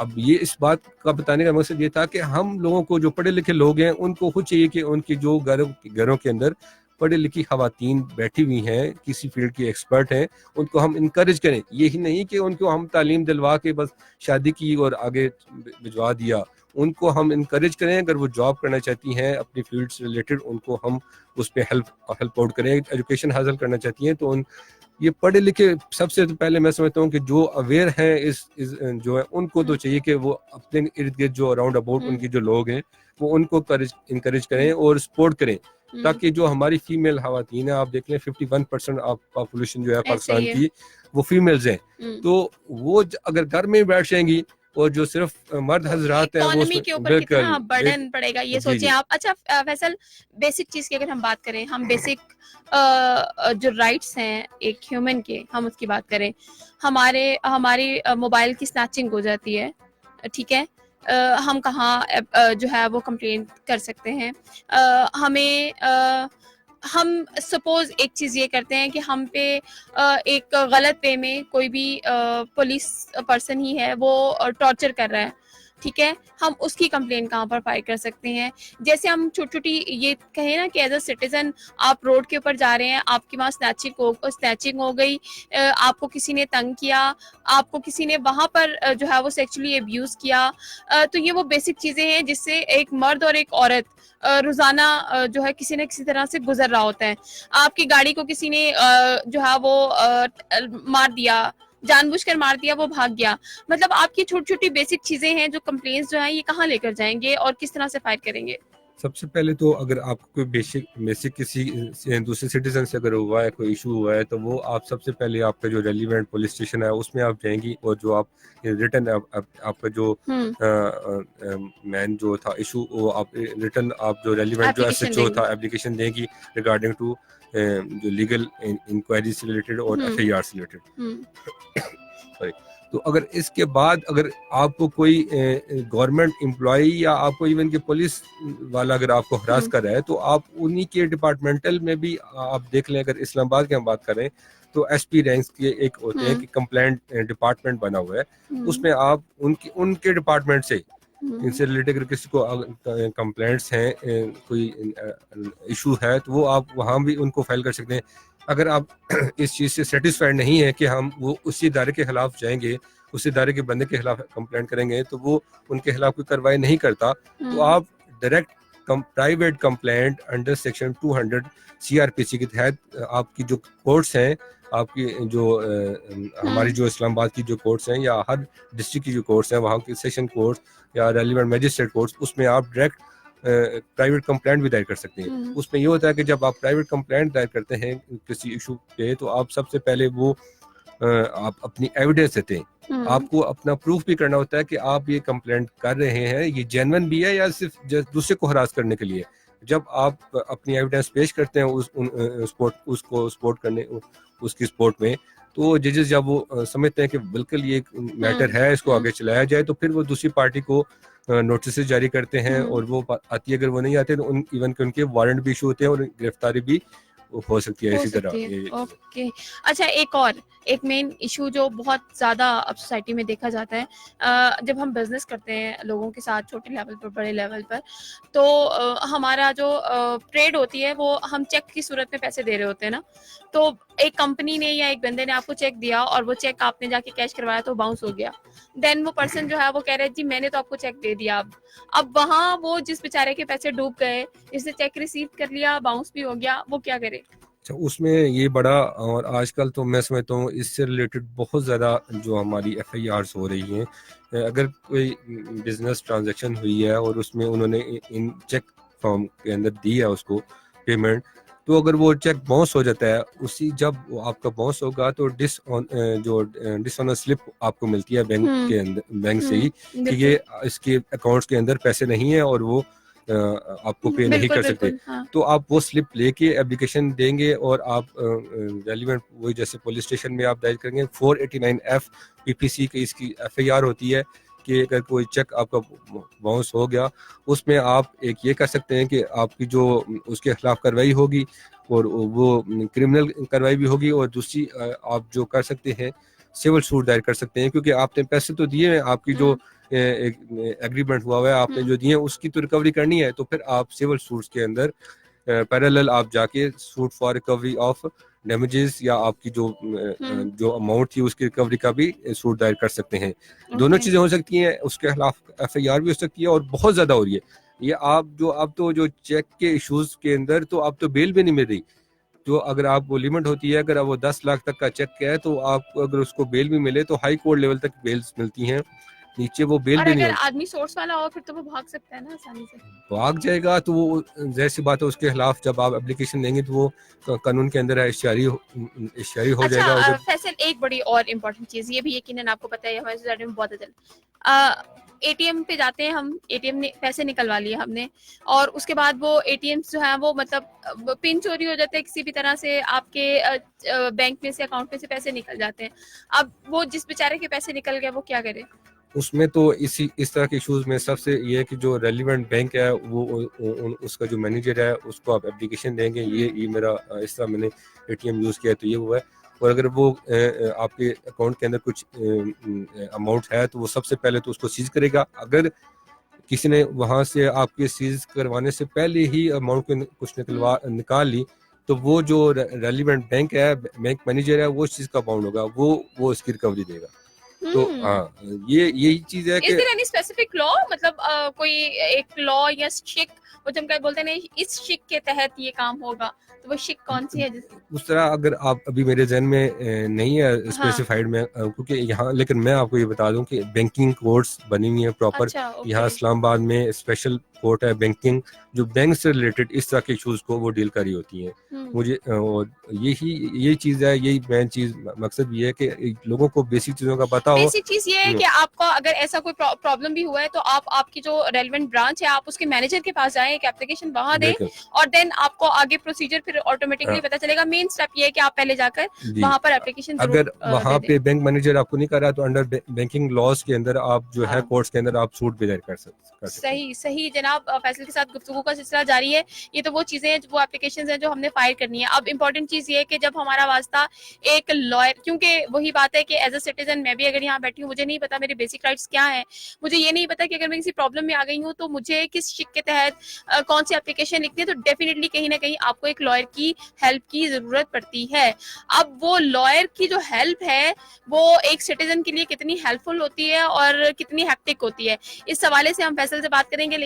अब ये इस बात का बताने का मकसद ये था कि हम लोगों को, जो पढ़े लिखे लोग हैं, उनको खुद चाहिए कि उनकी जो घरों के अंदर पढ़ी लिखी खवातीन बैठी हुई हैं, किसी फील्ड की एक्सपर्ट हैं, उनको हम इनकरेज करें। यही नहीं कि उनको हम तालीम दिलवा के बस शादी की और आगे भिजवा दिया। उनको हम इनकरेज करें, अगर वो जॉब करना चाहती हैं अपनी फील्ड से रिलेटेड, उनको हम उस पर हेल्प आउट करें। एजुकेशन हासिल करना चाहती हैं तो ये पढ़े लिखे, सबसे तो पहले मैं समझता हूँ कि जो अवेयर हैं इस जो है, उनको तो चाहिए कि वो अपने इर्द गिर्द जो अराउंड अबाउट उनके जो लोग हैं वो उनको इनकरेज करें और सपोर्ट करें, ताकि जो हमारी फीमेल खवातीन है, आप देख लें 51% ऑफ पॉपुलेशन जो है पाकिस्तान की वो फीमेल्स हैं। तो वो अगर घर में बैठ जाएंगी और जो सिर्फ मर्द हजरात हैं वो इकोनॉमी के ऊपर कितना बर्डन पड़ेगा, ये सोचिए आप। अच्छा फैसल, बेसिक चीज की अगर हम बात करें, हम बेसिक जो राइट्स हैं एक ह्यूमन के, हम उसकी बात करें, हमारी मोबाइल की स्नैचिंग हो जाती है, ठीक है, हम कहाँ जो है वो कंप्लेंट कर सकते हैं। हम सपोज एक चीज ये करते हैं कि हम पे एक गलत वे में कोई भी पुलिस पर्सन ही है वो टॉर्चर कर रहा है, ठीक है, हम उसकी कंप्लेन कहाँ पर फाइल कर सकते हैं। जैसे हम छोटी छोटी ये कहें ना कि एज अ सिटीजन आप रोड के ऊपर जा रहे हैं, आपके वहाँ स्नैचिंग हो गई, आपको किसी ने तंग किया, आपको किसी ने वहाँ पर जो है वो सेक्सुअली अब्यूज किया, तो ये वो बेसिक चीजें हैं जिससे एक मर्द और एक औरत रोजाना जो है किसी न किसी तरह से गुजर रहा होता है। आपकी गाड़ी को किसी ने जो है वो मार दिया, जानबूझकर मार दिया, वो भाग गया, मतलब आपकी छोटी छोटी बेसिक चीजें हैं जो कंप्लेंट्स जो हैं ये कहाँ लेकर जाएंगे और किस तरह से फाइट करेंगे। सबसे पहले तो अगर आपको कोई बेसिक किसी दूसरे सिटीजन से अगर हुआ है, कोई इशू हुआ है, तो वो आप सबसे पहले आपका जो रेलिवेंट पुलिस स्टेशन है उसमें आप जाएंगी, और जो आप रिटर्न आपका जो मैन जो था इशू, वो आप रिटर्न आप जो रेलिवेंट जो SHO था एप्लीकेशन देंगी रिगार्डिंग टू जो लीगल इंक्वायरी से रिलेटेड और FIR से रिलेटेड। सॉरी। तो अगर इसके बाद अगर आपको कोई गवर्नमेंट एम्प्लॉय या आपको इवन के पुलिस वाला अगर आपको हरास कर रहा है, तो आप उन्हीं के डिपार्टमेंटल में भी आप देख लें। अगर इस्लामाबाद की हम बात करें तो SP रैंक्स के एक होते हैं कि कंप्लेंट डिपार्टमेंट बना हुआ है, उसमें आप उनके डिपार्टमेंट से इनसे रिलेटेड अगर किसी को कंप्लेंट्स हैं, कोई इशू है, तो वो आप वहाँ भी उनको फाइल कर सकते हैं। अगर आप इस चीज़ से सेटिस्फाइड नहीं है कि हम वो उसी इदारे के खिलाफ जाएंगे, उस इदारे के बंदे के खिलाफ कंप्लेंट करेंगे, तो वो उनके खिलाफ कोई कार्रवाई नहीं करता, तो आप direct private complaint under section 200 CRPC के तहत आपकी जो कोर्ट्स हैं, आपकी जो हमारी जो इस्लामाबाद की जो कोर्ट्स हैं या हर डिस्ट्रिक्ट की जो कोर्ट्स हैं, वहाँ की सेशन कोर्ट्स या रेलिवेंट मजिस्ट्रेट कोर्ट्स, उसमें आप डायरेक्ट प्राइवेट कंप्लेंट भी दायर कर सकते हैं। हम्म, उसमें ये होता है कि जब आप प्राइवेट कंप्लेंट दायर करते हैं किसी इशू पे, तो आप सबसे पहले वो आप अपनी एविडेंस देते हैं। हम्म, आपको अपना प्रूफ भी करना होता है कि आप ये कंप्लेंट कर रहे हैं, ये जेन्युइन भी है या सिर्फ दूसरे को हरास करने के लिए। जब आप अपनी एविडेंस पेश करते हैं उसको सपोर्ट करने उसकी सपोर्ट में, तो जजेस जब वो समझते हैं कि बिल्कुल ये मैटर है, इसको आगे चलाया जाए, तो फिर वो दूसरी पार्टी को नोटिस जारी करते हैं और वो आती है। अगर वो नहीं आते तो इवन के उनके वारंट भी इशू होते हैं और गिरफ्तारी भी हो सकती है हो इसी तरह। सकती है। ओके, अच्छा एक मेन इशू जो बहुत ज़्यादा अब सोसाइटी में देखा जाता है, जब हम बिजनेस करते हैं लोगों के साथ, छोटे लेवल पर बड़े लेवल पर, तो हमारा जो ट्रेड होती है वो हम चेक की सूरत में पैसे दे रहे होते हैं ना। तो एक कंपनी ने या एक बंदे ने आपको चेक दिया और वो चेक आपने जाके कैश करवाया तो बाउंस हो गया। देन वो पर्सन जो है वो कह रहा है जी मैंने तो आपको चेक दे दिया। अब वहाँ वो जिस बेचारे के पैसे डूब गए, जिसने चेक रिसीव कर लिया, बाउंस भी हो गया, वो क्या करे? अच्छा, उसमें ये बड़ा, और आजकल तो मैं समझता हूँ इससे रिलेटेड बहुत ज़्यादा जो हमारी FIRs हो रही हैं। अगर कोई बिजनेस ट्रांजैक्शन हुई है और उसमें उन्होंने इन चेक फॉर्म के अंदर दी है उसको पेमेंट, तो अगर वो चेक बाउंस हो जाता है, उसी जब वो आपका बाउंस होगा तो डिसऑनर स्लिप आपको मिलती है बैंक के अंदर, बैंक से ही, कि ये इसके अकाउंट्स के अंदर पैसे नहीं है और वो आपको पे नहीं कर सकते। हाँ। तो आप वो स्लिप लेके एप्लीकेशन देंगे और आप रेलिवेंट वही जैसे पुलिस स्टेशन में आप दायर करेंगे। 489F PPC की इसकी FIR होती है कि अगर कोई चेक आपका बाउंस हो गया, उसमें आप एक ये कर सकते हैं कि आपकी जो उसके खिलाफ कार्रवाई होगी और वो क्रिमिनल कार्रवाई भी होगी, और दूसरी आप जो कर सकते हैं सिविल सूट दायर कर सकते हैं, क्योंकि आपने पैसे तो दिए हैं, आपकी जो एक एग्रीमेंट हुआ हुआ है आपने जो दिए उसकी तो रिकवरी करनी है, तो फिर आप सिविल सूट्स के अंदर पैरेलल आप जाके suit for recovery of damages या आपकी जो अमाउंट थी उसकी रिकवरी का भी सूट दायर कर सकते हैं। दोनों चीजें हो सकती हैं, उसके खिलाफ FIR भी हो सकती है और बहुत ज्यादा हो रही है ये। आप तो जो चेक के इश्यूज के अंदर तो आप तो बेल भी नहीं मिल रही। जो अगर आपको लिमिट होती है, अगर वो 10 लाख तक का चेक है तो आपको अगर उसको बेल भी मिले तो हाई कोर्ट लेवल तक बेल्स मिलती हैं, नीचे वो बेल और भी नहीं अगर है। आदमी सोर्स वाला हो फिर तो वो भाग सकता है ना आसानी से। भाग जाएगा तो वो जाहिर सी बात है, उसके खिलाफ जब आप एप्लीकेशन देंगे तो वो कानून के अंदर इश्तिहारी हो जाएगा। अच्छा फैसल, एक बड़ी और इम्पोर्टेंट चीज, ये भी यकीनन आपको पता है हमारी सोसाइटी में बहुत है, ATM पे जाते हैं हम, ATM ने पैसे निकलवा लिए हमने, और उसके बाद वो ATM जो है वो मतलब पिन चोरी हो जाते हैं, किसी भी तरह से आपके बैंक में से, अकाउंट में से पैसे निकल जाते हैं। अब वो जिस बेचारे के पैसे निकल गए वो क्या करे? उसमें तो इस तरह के इश्यूज में सबसे ये है कि जो रेलिवेंट बैंक है वो उसका जो मैनेजर है उसको आप एप्लीकेशन देंगे, ये मेरा इस तरह मैंने ATM यूज़ किया तो ये हुआ है। और अगर वो आपके अकाउंट के अंदर कुछ अमाउंट है तो वो सबसे पहले तो उसको सीज करेगा। अगर किसी ने वहाँ से आपके सीज करवाने से पहले ही अमाउंट को कुछ निकाल ली, तो वो जो रेलिवेंट बैंक है, बैंक मैनेजर है, वो इस चीज़ का बाउंड होगा, वो इसकी रिकवरी देगा। तो हाँ, यही चीज है कि is there any specific law, मतलब कोई एक लॉ या शिक, वो जब कहीं बोलते हैं इस शिक के तहत ये काम होगा, तो वो शिक कौन सी है? उस तरह अगर आप अभी मेरे जहन में नहीं है स्पेसिफाइड में, क्योंकि यहाँ, लेकिन मैं आपको ये बता दूं कि बैंकिंग कोर्ट्स बनी हुई है प्रॉपर। अच्छा, ओके। यहाँ इस्लामाबाद में स्पेशल कोर्ट है बैंकिंग, जो बैंक से रिलेटेड इस तरह के इश्यूज को वो डील करी होती है। मुझे और यही चीज है, यही मेन चीज मकसद ये है कि लोगों को बेसिक चीजों का पता हो। बेसिक चीज ये है कि आपका अगर ऐसा कोई प्रॉब्लम भी हुआ है तो आप आपकी जो रेलेवेंट ब्रांच है आप उसके मैनेजर के पास जाएं, एक एप्लीकेशन वहां दें, और देन आपको आगे प्रोसीजर फिर ऑटोमेटिकली पता चलेगा। मेन स्टेप ये है कि आप पहले जाकर वहां पर एप्लीकेशन अगर वहां पे बैंक मैनेजर आपको नहीं कर रहा तो अंडर बैंकिंग लॉज के अंदर आप जो है कोर्ट्स के अंदर आप सूट भी दायर कर सकते। सही जनाब, फैसल के साथ गुफ्तगू का सिलसिला जारी है। ये तो वो चीजें हैं, वो एप्लीकेशंस हैं जो हमने फाइल करनी है। अब इम्पोर्टेंट चीज ये है कि जब हमारा वास्ता एक लॉयर, क्योंकि वही बात है कि एज अ सिटीजन मैं भी अगर यहाँ बैठी हूँ, मुझे नहीं पता मेरे बेसिक राइट्स क्या है, मुझे ये नहीं पता कि अगर मैं किसी प्रॉब्लम में आ गई हूँ तो मुझे किस शिक के तहत कौन सी एप्लीकेशन लिखनी है, तो डेफिनेटली कहीं ना कहीं आपको एक लॉयर की हेल्प की जरूरत पड़ती है। अब वो लॉयर की जो हेल्प है वो एक सिटीजन के लिए कितनी हेल्पफुल होती है और कितनी हैक्टिक होती है, इस हवाले से हम फैसल से बात करेंगे।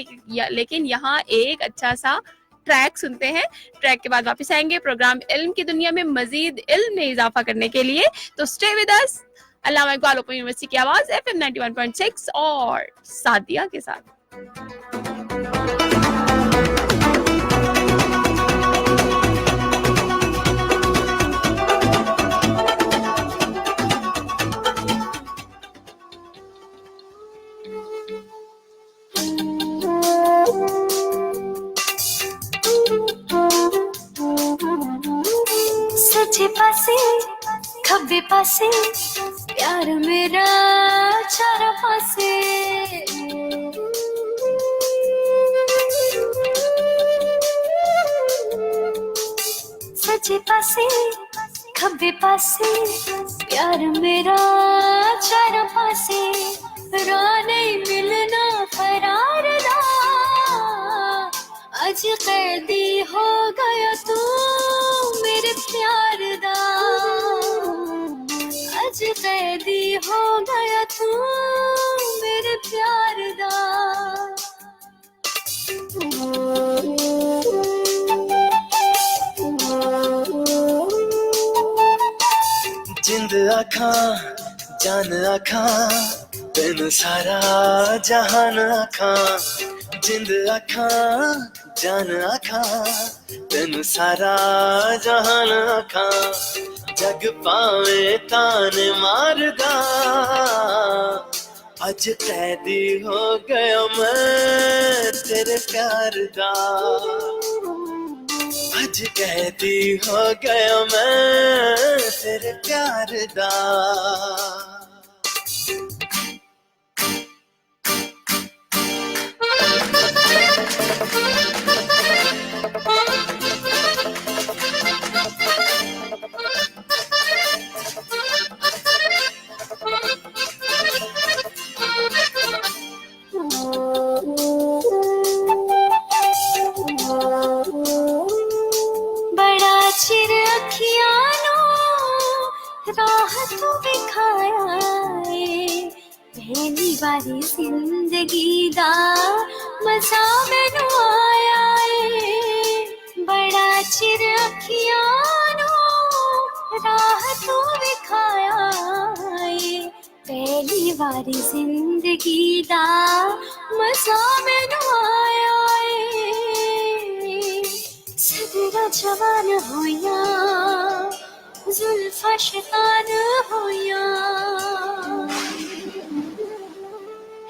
लेकिन यहाँ एक अच्छा सा ट्रैक सुनते हैं, ट्रैक के बाद वापस आएंगे प्रोग्राम इल्म की दुनिया में मजीद इल्म में इजाफा करने के लिए। तो stay with us, Allama Iqbal open university की आवाज FM 91.6 और सादिया के साथ। खब्बे पासे प्यार मेरा चार पासे सजे पासे खब्बे पासे प्यार मेरा चार पासे राह नहीं मिलना फरार दा अज कैदी हो गया तू मेरे प्यार दा अज कैदी हो गया तू मेरे प्यार दा जिंद आखा जान आखा तेन सारा जहान आखा जिंद आखा जान आखा तेन सारा जहान आखा जग पावे तान मारदा अज कैदी हो गया मैं तेरे प्यार दा अज कैदी हो गया मैं तेरे प्यार दा बड़ा चिर अखियां नो राह तू विखाया पहली बारी जिंदगी दा मजा मैनू आया बड़ा चिर अखियां नो राह तू विखाया पहली बारी जिंदगी दा मजा मैनू आया सदरा जवान होया जुल्फा शैतान होया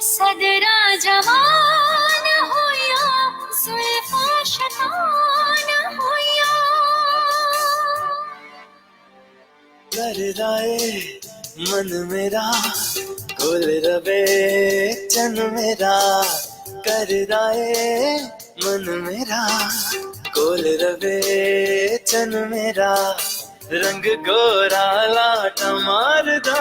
सदरा जवान होया जुल्फा शैतान होया करदाए मन मेरा कोल रवे चन मेरा करदाए मन मेरा कोल रवे चन मेरा रंग गोरा लाटा मारदा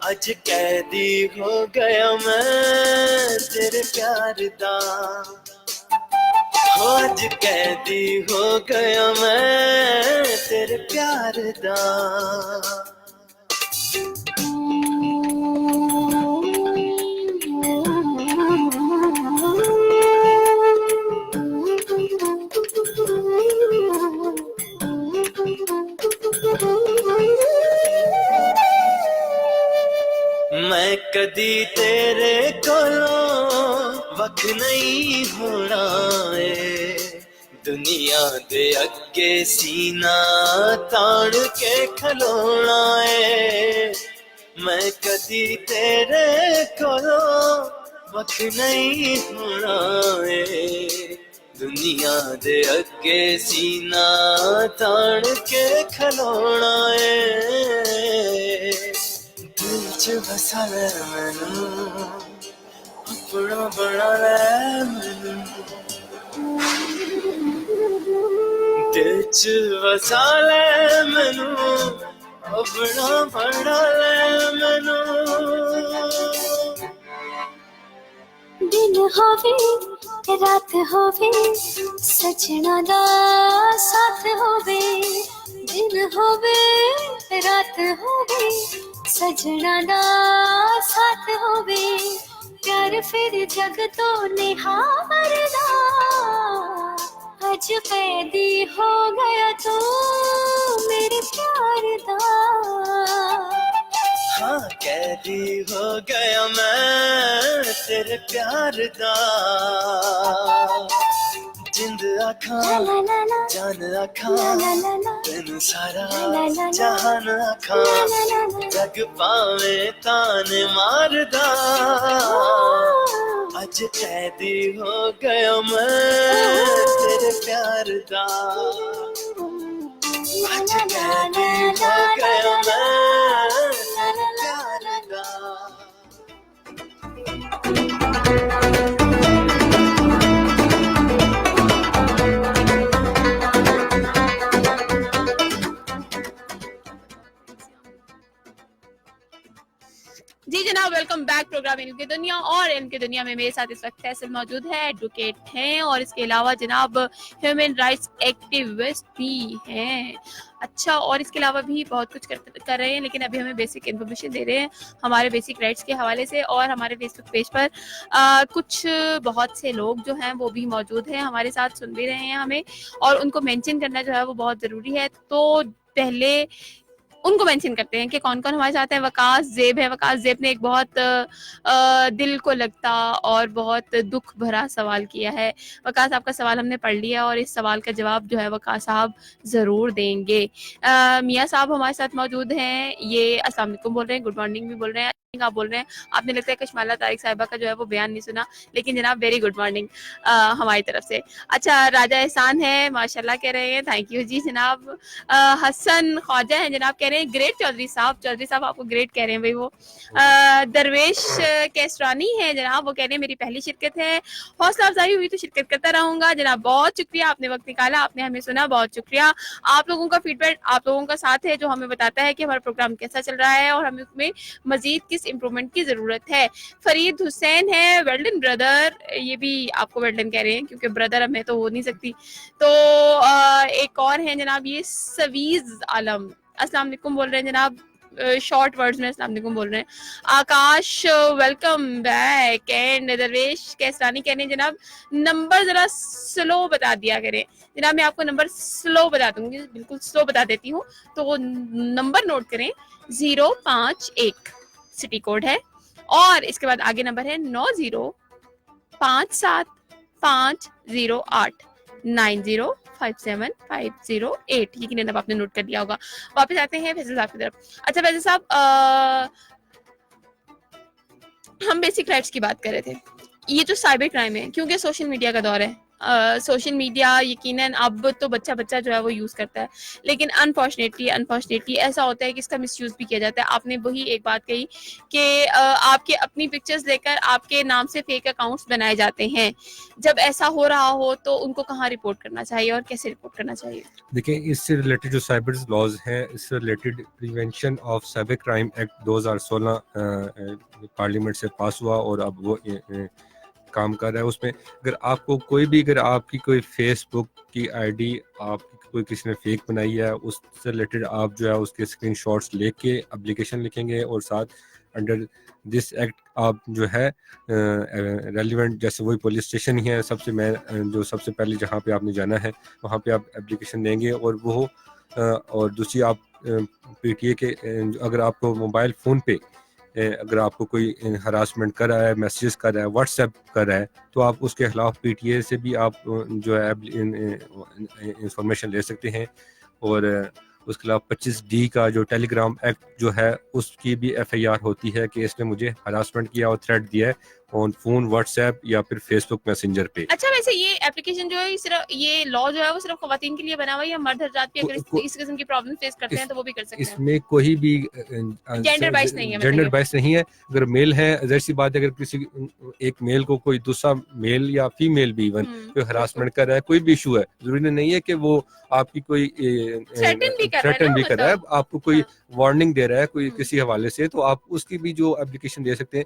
अज कैदी हो गया मैं तेरे प्यार दा हो अज कैदी हो गया मैं तेरे प्यार दा मैं कदी तेरे कोलों वख नहीं होना है दुनिया दे अगे सीना ताड़ के खलोना है मैं कदी तेरे कोलों वख नहीं होना है दुनिया दे अगे सीना ताड़ के खलोना है दिल च बसा ले मैनू अपना बना ले मैनू दिल च बसा ले मैनू अपना बना ले मैनू दिन होवे रात होवे सजना दा साथ होवे दिन होवे रात होवे सजना दा साथ होवे प्यार फिर जग तो निहारदा अज कैदी हो गया तू मेरे प्यार दा हाँ कैदी हो गया मैं तेरे प्यार दा जिंद आखा जान आखा तेन सारा जहान आखा जग पावे तान मारदा अज कैदी हो गया मैं तेरे प्यार दा अज कैदी जी जनाब, वेलकम बैक प्रोग्राम इल्म की दुनिया। और इल्म की दुनिया में मेरे साथ इस वक्त फैसल मौजूद है, एडवोकेट हैं और इसके अलावा जनाब ह्यूमन राइट्स एक्टिविस्ट भी हैं। अच्छा, और इसके अलावा भी बहुत कुछ कर रहे हैं, लेकिन अभी हमें बेसिक इन्फॉर्मेशन दे रहे हैं हमारे बेसिक राइट्स के हवाले से। और हमारे फेसबुक पेज पर कुछ बहुत से लोग जो हैं वो भी मौजूद हैं, हमारे साथ सुन भी रहे हैं हमें, और उनको मेंशन करना जो है वो बहुत ज़रूरी है। तो पहले उनको मेंशन करते हैं कि कौन कौन हमारे साथ है। वकास ज़ेब है। वकास ज़ेब ने एक बहुत दिल को लगता और बहुत दुख भरा सवाल किया है। वकास, आपका सवाल हमने पढ़ लिया और इस सवाल का जवाब जो है वकास साहब ज़रूर देंगे। मियाँ साहब हमारे साथ मौजूद हैं, ये अस्सलाम वालेकुम बोल रहे हैं, गुड मॉर्निंग भी बोल रहे हैं। आप बोल रहे हैं आपने लगता है कशमाला तारिक साहिबा का जो है वो बयान नहीं सुना, लेकिन जनाब वेरी गुड मॉर्निंग हमारी तरफ से। अच्छा, राजा एहसान है, माशाल्लाह कह रहे हैं, थैंक यू जी जनाब। हसन ख्वाजा है जनाब, कह रहे हैं ग्रेट चौधरी साहब आपको ग्रेट कह रहे हैं भाई वो। दरवेश केसरानी है जनाब, वो कह रहे हैं मेरी पहली शिरकत है, हौसला अफजाई हुई तो शिरकत करता रहूंगा। जनाब बहुत शुक्रिया, आपने वक्त निकाला, आपने हमें सुना, बहुत शुक्रिया। आप लोगों का फीडबैक आप लोगों का साथ है जो हमें बताता है कि हमारा प्रोग्राम कैसा चल रहा है और हमें उसमें मजीद किस इम्प्रूवमेंट की जरूरत है। फरीद हुसैन है, वेल्डन ब्रदर, ये भी आपको वेल्डन कह रहे हैं क्योंकि ब्रदर अब मैं तो हो नहीं सकती। तो एक और है जनाब, ये सवीज आलम, अस्सलाम वालेकुम बोल रहे हैं जनाब, शॉर्ट वर्ड्स में अस्सलाम वालेकुम बोल रहे हैं। आकाश वेलकम बैक। एंड दरवेश कैसरानी कह रहे हैं जनाब नंबर जरा स्लो बता दिया करें। जनाब मैं आपको नंबर स्लो बता दूंगी, बिल्कुल स्लो बता देती हूँ, तो नंबर नोट करें। 051 सिटी कोड है और इसके बाद आगे नंबर है 90575008 90575008। यकीन अब आपने नोट कर लिया होगा। वापस आते हैं फैसल साहब की तरफ। अच्छा फैसल साहब, हम बेसिक राइट्स की बात कर रहे थे। ये जो साइबर क्राइम है, क्योंकि सोशल मीडिया का दौर है, सोशल मीडिया यकीनन अब तो बच्चा जो है वो यूज़ करता है, लेकिन अनफॉर्चुनेटली ऐसा होता है कि इसका मिसयूज़ भी किया जाता है। आपने वही एक बात कही कि आपके अपनी पिक्चर्स लेकर आपके नाम से फेक अकाउंट्स बनाए जाते हैं। जब ऐसा हो रहा हो तो उनको कहाँ रिपोर्ट करना चाहिए और कैसे रिपोर्ट करना चाहिए? देखिए, इससे रिलेटेड जो साइबर लॉज हैं, इससे related prevention of cyber crime act 2016 parliament से पास हुआ और अब वो काम कर रहा है। उसमें अगर आपको अगर आपकी कोई फेसबुक की आईडी आपकी कोई किसी ने फेक बनाई है, उससे रिलेटेड आप जो है उसके स्क्रीनशॉट्स लेके एप्लीकेशन लिखेंगे और साथ अंडर दिस एक्ट आप जो है रेलिवेंट, जैसे वही पुलिस स्टेशन ही है सबसे पहले जहाँ पे आपने जाना है वहाँ पे आप एप्लीकेशन देंगे। और वो और दूसरी आप पीटीए के अगर आपको मोबाइल फ़ोन पे अगर आपको कोई हरासमेंट कर रहा है, मैसेज कर रहा है, व्हाट्सएप कर रहा है, तो आप उसके खिलाफ पीटीए से भी आप जो है इंफॉर्मेशन ले सकते हैं। और उसके खिलाफ 25D का जो टेलीग्राम एक्ट जो है उसकी भी FIR होती है कि इसने मुझे हरासमेंट किया और थ्रेट दिया है ऑन फोन, व्हाट्सएप या फिर फेसबुक मैसेंजर पे। अच्छा, वैसे ये एप्लीकेशन जो है सिर्फ ये लॉ जो है वो सिर्फ खवातीन के लिए बना हुआ है या मर्द हजरात भी अगर इस किस्म की प्रॉब्लम फेस करते हैं तो वो भी कर सकते हैं? इसमें कोई भी जेंडर बाइस नहीं है, जेंडर बाइस नहीं है। अगर मेल है, जाहिर सी बात है, अगर किसी एक मेल को कोई दूसरा मेल या फीमेल भी इवन कोई हरासमेंट कर रहा है, कोई भी इशू है, जरूरी नहीं है कि वो आपकी कोई थ्रेटन भी कर रहा है, आपको कोई वार्निंग दे रहा है कोई किसी हवाले से, तो आप उसकी भी जो एप्लीकेशन दे सकते हैं।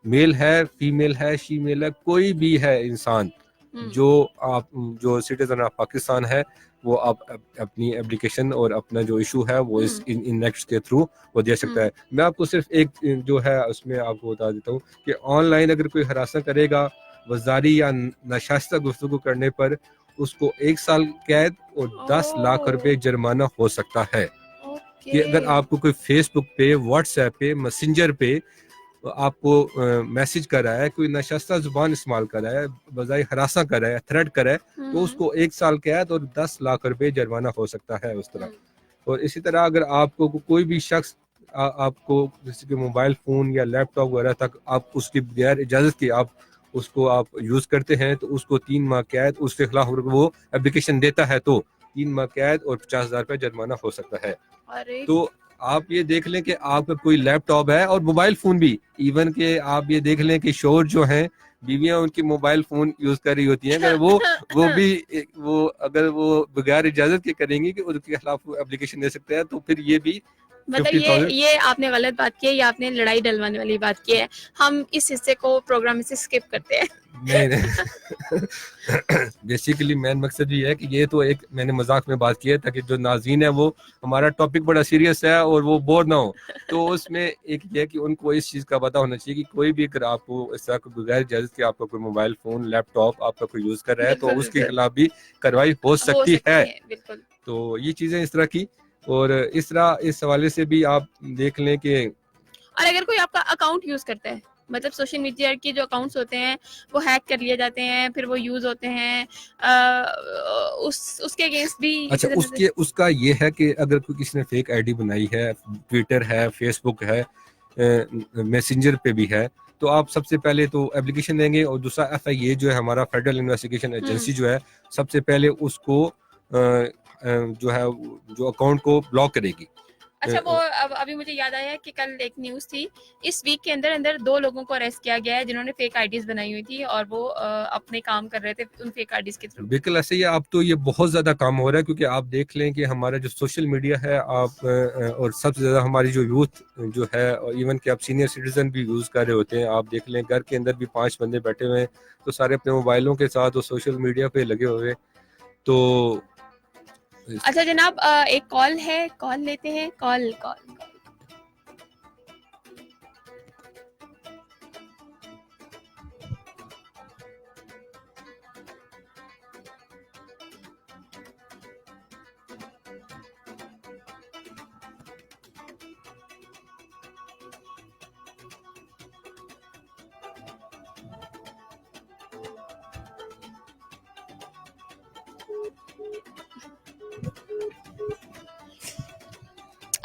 मेल है, फीमेल है, शीमेल है, कोई भी है इंसान जो सिटीजन ऑफ पाकिस्तान है, वो आप अपनी एप्लीकेशन और अपना जो इशू है वो इस इन एक्ट्स के थ्रू वो दे सकता है। मैं आपको सिर्फ एक जो है उसमें आपको बता देता हूँ कि ऑनलाइन अगर कोई हरासा करेगा वज़ारी या नाशाइस्ता गुफ्तगू करने पर उसको 1 साल कैद और 10 लाख रुपए जुर्माना हो सकता है। कि अगर आपको कोई फेसबुक पे, व्हाट्सएप पे, मैसेंजर पे आपको मैसेज कर रहा है, कोई नशास्ता जुबान इस्तेमाल कर रहा है, बजाय हरासा कर रहा है, थ्रेट कर रहा है, तो उसको 1 साल कैद और 10 लाख रुपए जुर्माना हो सकता है उस तरह। और इसी तरह अगर आपको कोई भी शख्स आपको किसी के मोबाइल फ़ोन या लैपटॉप वगैरह तक आप उसकी बगैर इजाज़त के आप उसको आप यूज़ करते हैं तो उसको 3 माह कैद, उसके खिलाफ वो एप्लीकेशन देता है तो 3 माह कैद और 50,000 रुपये जुर्माना हो सकता है। तो आप ये देख लें कि आपका कोई लैपटॉप है और मोबाइल फ़ोन भी, इवन के आप ये देख लें कि शोर जो हैं बीवियां उनकी मोबाइल फ़ोन यूज़ कर रही होती हैं, अगर वो अगर वो बगैर इजाज़त के करेंगी कि उनके खिलाफ एप्लीकेशन दे सकते हैं, तो फिर ये भी मतलब 50,000 ये आपने गलत बात की है, ये आपने लड़ाई डलवाने वाली बात की है। हम इस हिस्से को प्रोग्राम से स्किप करते हैं। नहीं नहीं बेसिकली मेन मकसद ये है कि ये तो एक मैंने मजाक में बात की है ताकि जो नाज़रीन है वो हमारा टॉपिक बड़ा सीरियस है और वो बोर ना हो, तो उसमें एक ये है कि उनको इस चीज़ का पता होना चाहिए कि कोई भी अगर आपको इस तरह को बगैर इजाज़त के आपका कोई मोबाइल फोन लैपटॉप आपका कोई यूज़ कर रहा है तो बिल्कुल, उसके बिल्कुल। खिलाफ भी कार्रवाई हो सकती है। बिल्कुल। तो ये चीज़ें इस तरह की, और इस तरह इस हवाले से भी आप देख लें कि और अगर कोई आपका अकाउंट यूज करता है, मतलब सोशल मीडिया के जो अकाउंट्स होते हैं वो हैक कर लिए जाते हैं, फिर वो यूज होते हैं, उसके अगेंस्ट भी अच्छा इसी तरह से- उसका ये है कि अगर कोई किसी ने फेक आईडी बनाई है, ट्विटर है, फेसबुक है, मैसेंजर पे भी है, तो आप सबसे पहले तो एप्लीकेशन देंगे और दूसरा FIA जो है हमारा फेडरल इन्वेस्टिगेशन एजेंसी जो है सबसे पहले उसको जो है जो अकाउंट को ब्लॉक करेगी। अच्छा, वो अब अभी मुझे याद आया कि कल एक न्यूज थी, इस वीक के अंदर अंदर 2 लोगों को अरेस्ट किया गया है जिन्होंने फेक आईडीज बनाई हुई थी और वो अपने काम कर रहे थे उन फेक आईडीज के थ्रू। बिल्कुल ऐसे ही है, अब तो ये बहुत ज्यादा काम हो रहा है क्योंकि आप देख लें कि हमारा जो सोशल मीडिया है आप और सबसे ज्यादा हमारी जो यूथ जो है, और इवन कि आप सीनियर सिटीजन भी यूज कर रहे होते हैं, आप देख लें घर के अंदर भी 5 बंदे बैठे हुए हैं तो सारे अपने मोबाइलों के साथ और सोशल मीडिया पे लगे हुए। तो अच्छा जनाब, एक कॉल है, कॉल लेते हैं। कॉल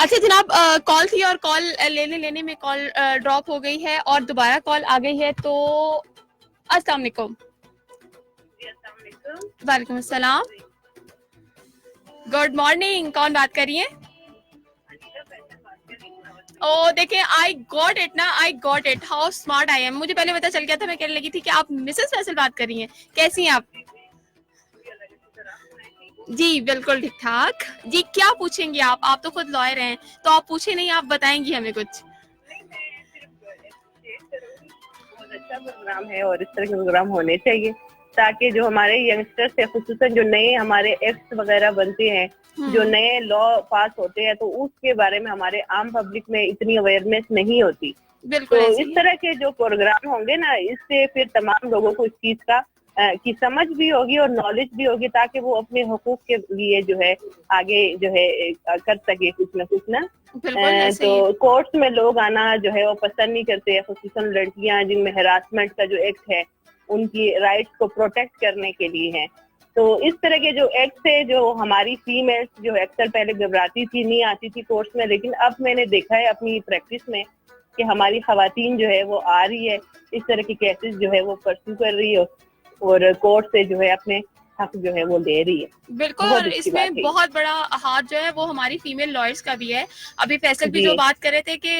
अच्छा जनाब, कॉल थी और कॉल लेने में कॉल ड्रॉप हो गई है और दोबारा कॉल आ गई है, तो अस्सलाम वालेकुम। वालेकुम अस्सलाम, गुड मॉर्निंग, कौन बात कर रही है? ओ देखिए, आई गॉट इट ना, I got it, how smart I am. मुझे पहले पता चल गया था, मैं कहने लगी थी कि आप मिसेस फैसल बात कर रही हैं। कैसी हैं आप? जी बिल्कुल ठीक ठाक। जी क्या पूछेंगी आप तो खुद लॉयर हैं, तो आप पूछे नहीं, आप बताएंगी हमें कुछ। बहुत अच्छा प्रोग्राम है और इस तरह के प्रोग्राम होने चाहिए ताकि जो हमारे यंगस्टर्स है, खुसूसन जो नए हमारे एक्ट्स वगैरह बनते हैं, जो नए लॉ पास होते हैं, तो उसके बारे में हमारे आम पब्लिक में इतनी अवेयरनेस नहीं होती। बिल्कुल तो ऐसे इस ही। तरह के जो प्रोग्राम होंगे ना, इससे फिर तमाम लोगों को इस चीज का की समझ भी होगी और नॉलेज भी होगी ताकि वो अपने हुकूक के लिए जो है आगे जो है कर सके कुछ ना कुछ ना। बिल्कुल ऐसे ही। तो कोर्ट्स में लोग आना जो है वो पसंद नहीं करते हैं, खुसूसन लड़कियां जिनमें हरासमेंट का जो एक्ट है उनकी राइट्स को प्रोटेक्ट करने के लिए है। तो इस तरह के जो एक्ट है, जो हमारी फीमेल्स जो अक्सर पहले घबराती थी, नहीं आती थी कोर्ट्स में, लेकिन अब मैंने देखा है अपनी प्रैक्टिस में कि हमारी खवातीन जो है वो आ रही है, इस तरह की केसेस जो है वो परस्यू कर रही है और कोर्ट से जो है अपने हक जो है वो ले रही है। बिल्कुल, बहुत और अच्छी इसमें बात है। बहुत बड़ा हाथ जो है वो हमारी फीमेल लॉयर्स का भी है। अभी फैसल भी जी। जो बात कर रहे थे कि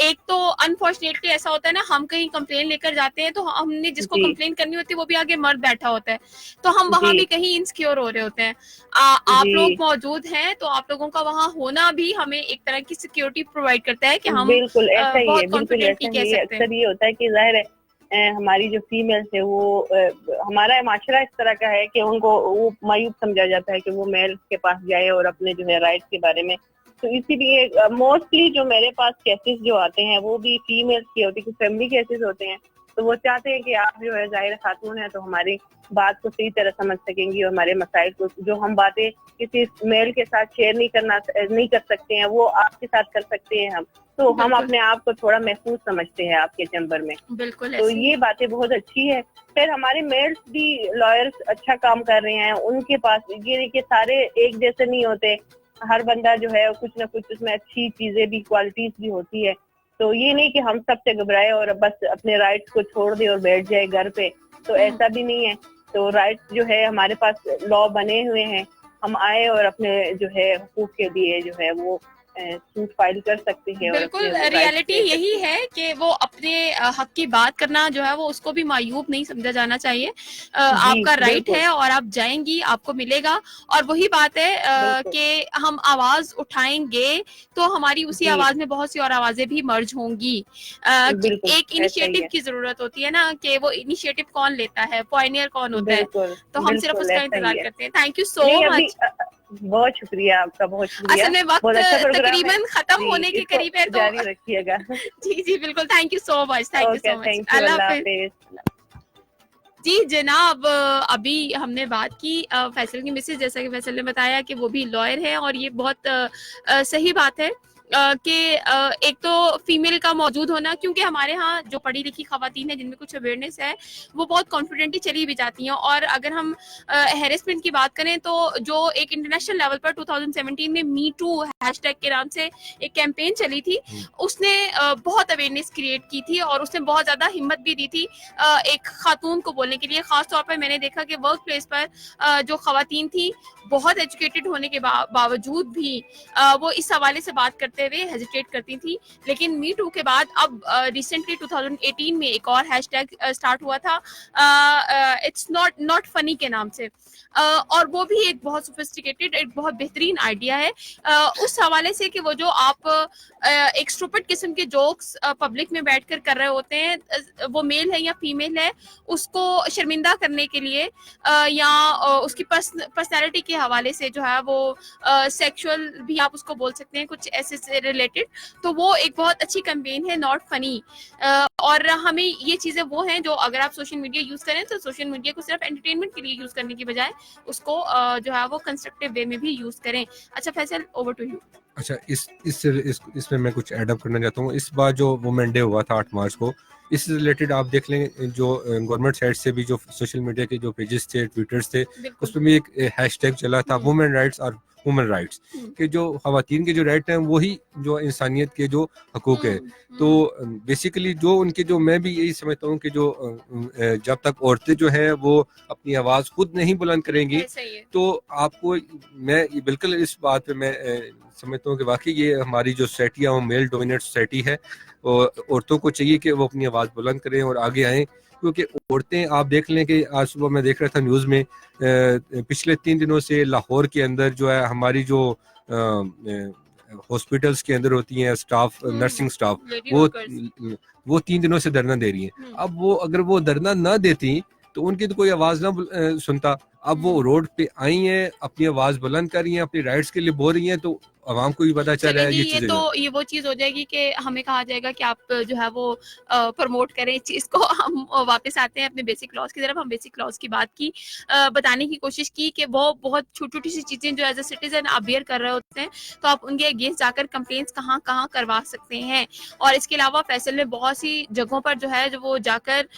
एक तो अनफॉर्चुनेटली ऐसा होता है ना, हम कहीं कंप्लेन लेकर जाते हैं तो हमने जिसको जी। कंप्लेन करनी होती है वो भी आगे मर्द बैठा होता है, तो हम वहां जी। भी कहीं इनसिक्योर हो रहे होते हैं। आप जी। लोग मौजूद हैं तो आप लोगों का वहां होना भी हमें एक तरह की सिक्योरिटी प्रोवाइड करता है कि हम बिल्कुल ऐसा ही है, बहुत बिल्कुल कॉन्फिडेंटली ऐसा कह ही है। सकते हैं। अक्सर ये होता है कि जाहिर है हमारी जो फीमेल्स है वो हमारा माशरा इस तरह का है कि उनको वो मायूब समझा जाता है कि वो मेल के पास जाए और अपने जो है राइट्स के बारे में। तो इसीलिए मोस्टली जो मेरे पास केसेस जो आते हैं वो भी फीमेल्स के होते हैं, कुछ फैमिली केसेस होते हैं, तो वो चाहते हैं कि आप जो है जाहिर खातून है तो हमारी बात को सही तरह समझ सकेंगी और हमारे मसाइल को, जो हम बातें किसी मेल के साथ शेयर नहीं कर सकते हैं, वो आपके साथ कर सकते हैं हम। तो हम अपने आप को थोड़ा महफूज समझते हैं आपके चैम्बर में। बिल्कुल तो ऐसे ही। ये बातें बहुत अच्छी है। फिर हमारे मेल्स भी लॉयर्स अच्छा काम कर रहे हैं, उनके पास ये देखिए सारे एक जैसे नहीं होते, हर बंदा जो है कुछ ना कुछ उसमें अच्छी चीजें भी, क्वालिटीज भी होती है। तो ये नहीं कि हम सबसे घबराए और बस अपने राइट्स को छोड़ दे और बैठ जाए घर पे, तो ऐसा भी नहीं है। तो राइट्स जो है हमारे पास लॉ बने हुए हैं, हम आए और अपने जो है हुकूक के लिए जो है वो सूट फाइल कर सकते हैं। और बिल्कुल अपने rights रियलिटी ले यही सकते हैं। है कि वो अपने हक की बात करना जो है वो उसको भी मायूब नहीं समझा जाना चाहिए। आपका राइट बिल्कुल। है और आप जाएंगी, आपको मिलेगा। और वही बात है बिल्कुल। कि हम आवाज उठाएंगे तो हमारी उसी जी। आवाज में बहुत सी और आवाजें भी मर्ज होंगी। कि बिल्कुल, एक ऐसा ही इनिशिएटिव है। की जरूरत होती है ना, कि वो इनिशिएटिव कौन लेता है, पॉइनियर कौन होता है। बिल्कुल, तो हम सिर्फ बिल्कुल उसका ऐसा इंतजार ही है। करते हैं। थैंक यू सो नहीं अभी मच। बहुत शुक्रिया आपका, बहुत शुक्रिया। असल में वक्त बहुत अच्छा प्रोग्राम है। तकरीबन खत्म जी, होने के इसको करीब है, तो जारी रखिएगा। जी जी बिल्कुल। Thank you so much, thank you okay, so much. Thank you, Allah Allah हाफिज। हाफिज। जी जनाब, अभी हमने बात की फैसल की मिसेज, जैसा कि फैसल ने बताया कि वो भी लॉयर है और ये बहुत सही बात है कि एक तो फीमेल का मौजूद होना, क्योंकि हमारे यहाँ जो पढ़ी लिखी खवातीन है जिनमें कुछ अवेयरनेस है वो बहुत कॉन्फिडेंटली चली भी जाती हैं। और अगर हम हैरेसमेंट की बात करें तो जो एक इंटरनेशनल लेवल पर 2017 में मी टू हैशटैग के नाम से एक कैंपेन चली थी, उसने बहुत अवेयरनेस क्रिएट की थी और उसने बहुत ज्यादा हिम्मत भी दी थी एक खातून को बोलने के लिए। खासतौर पर मैंने देखा कि वर्क प्लेस पर जो खवातीन थी बहुत एजुकेटेड होने के बावजूद भी वो इस हवाले से बात करते हुए हेजिटेट करती थी। लेकिन मी टू के बाद अब रिसेंटली 2018 में एक और हैशटैग स्टार्ट हुआ था इट्स नॉट फनी के नाम से, और वो भी एक बहुत सोफिस्टिकेटेड, एक बहुत बेहतरीन आइडिया है उस हवाले से कि वो जो आप एक स्टूपिड किस्म के जोक्स पब्लिक में बैठकर कर रहे होते हैं, वो मेल है या फीमेल है, उसको शर्मिंदा करने के लिए या उसकी पर्सनैलिटी के हवाले से जो है वो सेक्सुअल भी आप उसको बोल सकते हैं, कुछ ऐसे से रिलेटेड, तो वो एक बहुत अच्छी कैंपेन है नॉट फनी। और हमें ये चीजें वो हैं जो अगर आप सोशल मीडिया यूज करें तो सोशल मीडिया को सिर्फ एंटरटेनमेंट के लिए यूज करने की बजाय उसको जो है वो कंस्ट्रक्टिव वे में भी यूज करें। अच्छा फैसल, ओवर टू यू। अच्छा, इसमें मैं कुछ ऐड अप करना चाहता हूँ। इस बार जो वुमेन डे हुआ था 8 मार्च को, इससे रिलेटेड आप देख लें जो गवर्नमेंट साइड से भी जो सोशल मीडिया के जो पेजेस थे, ट्विटर्स थे, उसमें भी एक हैशटैग चला था वुमेन राइट्स और ह्यूमन राइट्स, कि जो खवातीन के जो राइट हैं वही जो इंसानियत के जो हकूक है। तो बेसिकली जो उनके जो, मैं भी यही समझता हूँ कि जो जब तक औरतें जो है वो अपनी आवाज़ खुद नहीं बुलंद करेंगी तो आपको, मैं बिल्कुल इस बात पे मैं समझता हूँ कि वाकई ये हमारी जो सोसाइटी है वो मेल डोमिनेट सोसाइटी है और औरतों को चाहिए कि वो अपनी आवाज़ बुलंद करें और आगे आएँ। क्योंकि औरतें, आप देख लें कि आज सुबह मैं देख रहा था न्यूज़ में, पिछले 3 दिनों से लाहौर के अंदर जो है हमारी जो हॉस्पिटल्स के अंदर होती हैं स्टाफ, नर्सिंग स्टाफ, वो 3 दिनों से धरना दे रही हैं। अब वो अगर वो धरना ना देती तो उनकी तो कोई आवाज़ ना सुनता। अब वो रोड पे आई हैं, अपनी आवाज़ बुलंद कर रही हैं, अपनी राइट्स के लिए बोल रही हैं, तो आवाम को भी पता चल रहा है ये चीज़ें। तो ये वो चीज हो जाएगी कि हमें कहा जाएगा कि आप जो है वो प्रमोट करें इस चीज को। हम वापस आते हैं अपने बेसिक लॉज की तरफ। हम बेसिक लॉज की बात की, बताने की कोशिश की कि वो बहुत छोटी छोटी सी चीजें जो एज ए सिटीजन आप बियर कर रहे होते हैं तो आप उनके अगेंस्ट जाकर कंप्लेंट्स कहाँ कहाँ करवा सकते हैं। और इसके अलावा फैसल ने बहुत सी जगहों पर जो है जो वो जाकर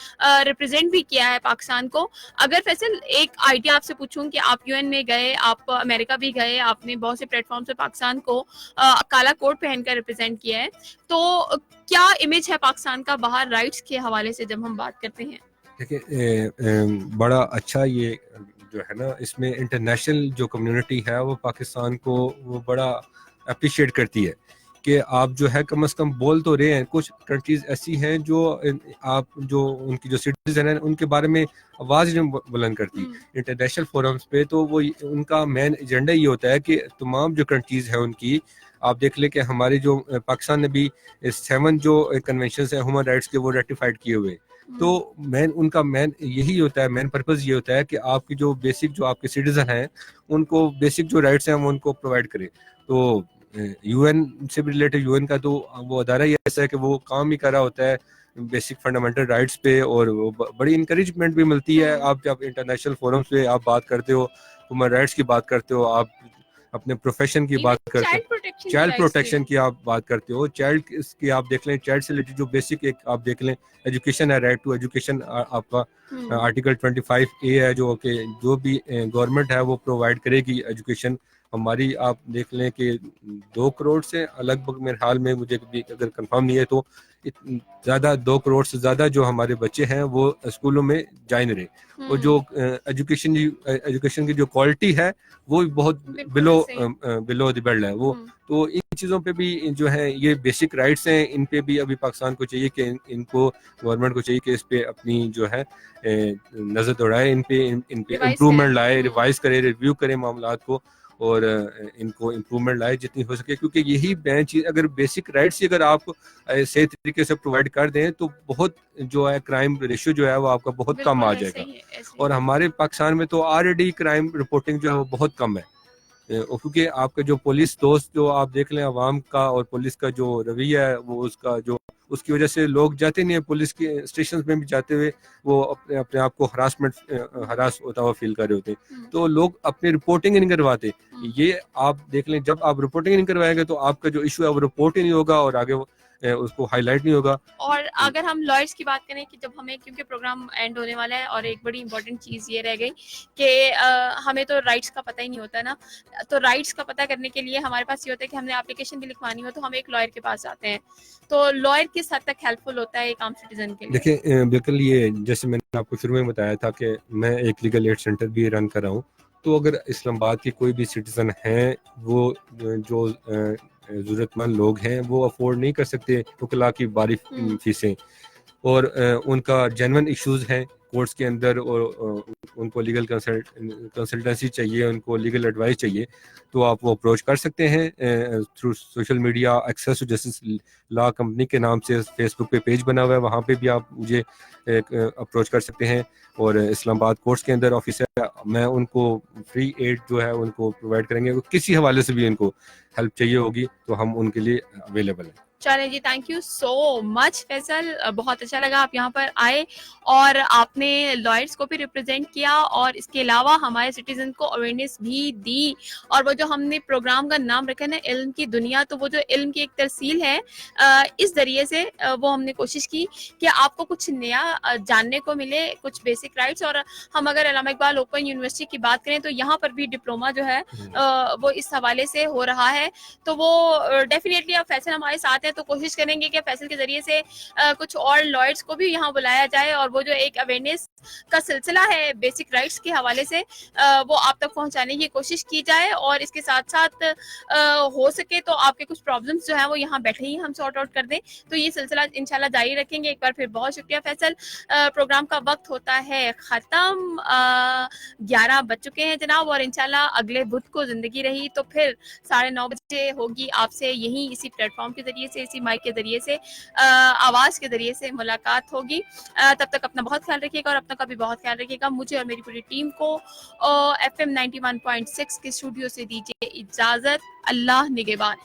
रिप्रेजेंट भी किया है पाकिस्तान को। अगर फैसल एक आइडिया आपसे पूछूं कि आप यूएन में गए, आप अमेरिका भी गए, आपने बहुत से प्लेटफॉर्म से पाकिस्तान को काला कोट पहनकर रिप्रेजेंट किया है, तो क्या इमेज है पाकिस्तान का बाहर राइट्स के हवाले से जब हम बात करते हैं? देखिए, बड़ा अच्छा ये जो है ना, इसमें इंटरनेशनल जो कम्युनिटी है वो पाकिस्तान को वो बड़ा अप्रिशिएट करती है कि आप जो है कम से कम बोल तो रहे हैं। कुछ कंट्रीज ऐसी हैं जो आप जो उनकी जो सिटीजन हैं उनके बारे में आवाज़ नहीं बुलंद करती इंटरनेशनल फोरम्स पे। तो वो उनका मेन एजेंडा ये होता है कि तमाम जो कंट्रीज हैं उनकी, आप देख लें कि हमारे जो पाकिस्तान ने भी 7 जो कन्वेंशन हैं ह्यूमन राइट्स के वो रेटिफाइड किए हुए। तो उनका मेन यही होता है, मेन पर्पस ये होता है कि आपकी जो बेसिक जो आपके सिटीजन हैं उनको बेसिक जो राइट्स हैं वो उनको प्रोवाइड करें। तो यूएन से भी रिलेटेड, यूएन का तो वो अदारा ही ऐसा है कि वो काम ही कर रहा होता है बेसिक फंडामेंटल राइट्स पे, और वो बड़ी इंकरेजमेंट भी मिलती है। आप जब इंटरनेशनल फोरम्स पे आप बात करते हो, ह्यूमन राइट्स की बात करते हो, आप अपने प्रोफेशन की बात करते हो, चाइल्ड प्रोटेक्शन की आप बात करते हो, चाइल्ड की आप देख लें, चाइल्ड से रिलेटेड जो बेसिक एक आप देख लें एजुकेशन है, राइट टू एजुकेशन आपका आर्टिकल 25A है, जो कि जो भी गवर्नमेंट है वो प्रोवाइड करेगी एजुकेशन हमारी आप देख लें कि 2 करोड़ से लगभग, मेरे हाल में मुझे भी अगर कंफर्म नहीं है तो ज़्यादा 2 करोड़ से ज़्यादा जो हमारे बच्चे हैं वो स्कूलों में जा नहीं रहे। और जो एजुकेशन की जो क्वालिटी है वो भी बहुत बिलो द बेल्ट है वो। तो इन चीज़ों पे भी जो है ये बेसिक राइट्स हैं, इन पे भी अभी पाकिस्तान को चाहिए कि इनको गवर्नमेंट को चाहिए कि इस पे अपनी जो है नज़र दौड़ाए, इन पे इम्प्रूवमेंट लाए, रिवाइज करे, रिव्यू करे मामलात को और इनको इम्प्रूवमेंट लाए जितनी हो सके, क्योंकि यही मेन चीज़, अगर बेसिक राइट्स ही अगर आप सही तरीके से प्रोवाइड कर दें तो बहुत जो है क्राइम रेशियो जो है वो आपका बहुत कम आ जाएगा। और हमारे पाकिस्तान में तो ऑलरेडी क्राइम रिपोर्टिंग जो है वो बहुत कम है, क्योंकि आपका जो पुलिस दोस्त जो आप देख लें अवाम का और पुलिस का जो रवैया है वो उसकी वजह से लोग जाते नहीं है पुलिस के स्टेशन में भी जाते हुए वो अपने आप को हरास होता हुआ फील कर रहे होते हैं। तो लोग अपनी रिपोर्टिंग नहीं करवाते। ये आप देख लें, जब आप रिपोर्टिंग नहीं करवाएंगे तो आपका जो इशू है वो रिपोर्ट ही नहीं होगा और आगे उसको हाईलाइट नहीं होगा। और अगर हम लॉयर्स की बात करें कि जब हमें, क्योंकि प्रोग्राम एंड होने वाला है और एक बड़ी इंपॉर्टेंट चीज़ ये रह गई कि हमें तो राइट्स का पता ही नहीं होता ना, तो राइट्स का पता करने के लिए हमारे पास ये होता है कि हमने एप्लीकेशन भी लिखवानी हो तो हम एक लॉयर के पास जाते हैं। तो लॉयर किस हद तक हेल्पफुल होता है एक आम सिटीजन के लिए? देखिए बिल्कुल, ये जैसे मैंने आपको शुरू में बताया था कि मैं एक लीगल एड सेंटर भी रन कर रहा हूँ। तो अगर इस्लामाबाद के कोई भी सिटीजन हैं वो जो ज़रूरतमंद लोग हैं वो अफोर्ड नहीं कर सकते वकला की बारी फीसें, और उनका जेन्युइन इश्यूज हैं कोर्ट्स के अंदर और उनको लीगल कंसल्टेंसी चाहिए, उनको लीगल एडवाइस चाहिए, तो आप वो अप्रोच कर सकते हैं through social media. Access to justice law company के नाम से फेसबुक पे पेज बना हुआ है, वहाँ पे भी आप मुझे अप्रोच कर सकते हैं। और इस्लामाबाद कोर्ट्स के अंदर ऑफिस है, मैं उनको फ्री एड जो है उनको प्रोवाइड करेंगे। किसी हवाले से भी उनको हेल्प चाहिए होगी तो हम उनके लिए अवेलेबल हैं। चलें जी, thank you so much Faisal, बहुत अच्छा लगा आप यहाँ पर आए और आपने लॉयर्स को भी रिप्रेजेंट किया और इसके अलावा हमारे सिटीजन को अवेयरनेस भी दी। और वो जो हमने प्रोग्राम का नाम रखा है ना, इल्म की दुनिया, तो वो जो इल्म की एक तरसील है, इस जरिए से वो हमने कोशिश की कि आपको कुछ नया जानने को मिले, कुछ बेसिक राइट्स। और हम अगर अल्लामा इकबाल ओपन यूनिवर्सिटी की बात करें तो यहाँ पर भी डिप्लोमा जो है वो इस हवाले से हो रहा है। तो वो डेफिनेटली अब फैसल हमारे साथ है तो कोशिश करेंगे कि फैसल के जरिए से कुछ और लॉयर्स को भी यहाँ बुलाया जाए और वो जो एक अवेयरनेस का सिलसिला है बेसिक राइट्स के हवाले से वो आप तक पहुँचाने की कोशिश की जाए। और इसके साथ साथ हो सके तो आपके कुछ प्रॉब्लम्स जो है वो यहाँ बैठे ही हम सॉर्ट आउट कर दें। तो ये सिलसिला इंशाल्लाह जारी रखेंगे। एक बार फिर बहुत शुक्रिया फैसल। प्रोग्राम का वक्त होता है ख़त्म, 11 बज चुके हैं जनाब, और इंशाल्लाह अगले बुध को जिंदगी रही तो फिर 9:30 बजे होगी आपसे यहीं इसी प्लेटफॉर्म के जरिए से, इसी माइक के जरिए से, आवाज़ के जरिए से मुलाकात होगी। तब तक अपना बहुत ख्याल रखिएगा और अपना का भी बहुत ख्याल रखिएगा। मुझे और मेरी पूरी टीम को FM 91.6 के स्टूडियो से दीजिए इजाज़त। अल्लाह निगहबान।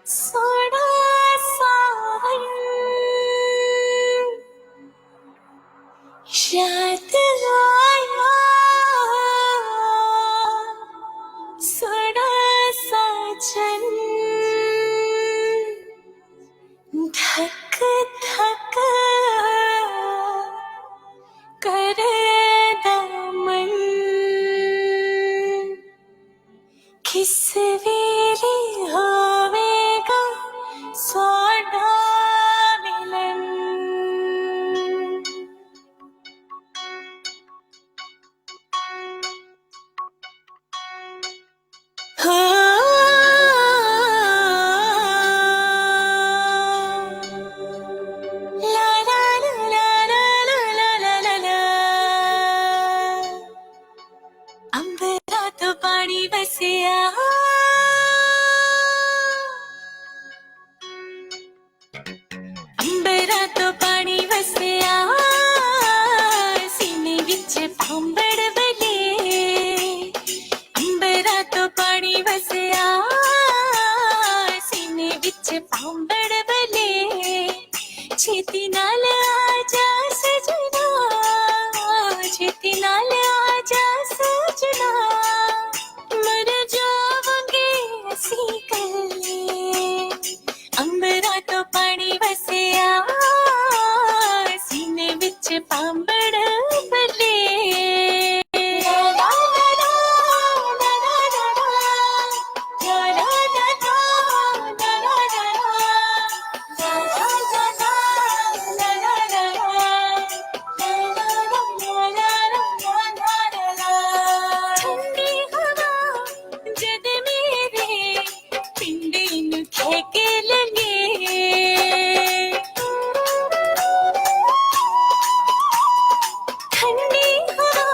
सोड़ा सावन ਛੇਤੀ ਨਾਲ ਆ ਜਾ ਸਜਣਾ, ਛੇਤੀ ਨਾਲ ਆ ਜਾ ਸਜਣਾ, ਮਰ ਜਾਵਾਂਗੇ ਅਸੀਂ ਕੱਲੇ, ਅੰਬਰਾਂ ਤੋਂ ਪਾਣੀ ਵਸਿਆ ਸੀਨੇ ਵਿੱਚ ਪਾਂਬੜ ਬੱਲੇ। ਠੰਡੀ ਹਵਾ ਜਦ ਮੇਰੇ ਪਿੰਡੇ ਨੂੰ ਖੇਕੇ ਲੰਗੇ, ਠੰਡੀ ਹਵਾ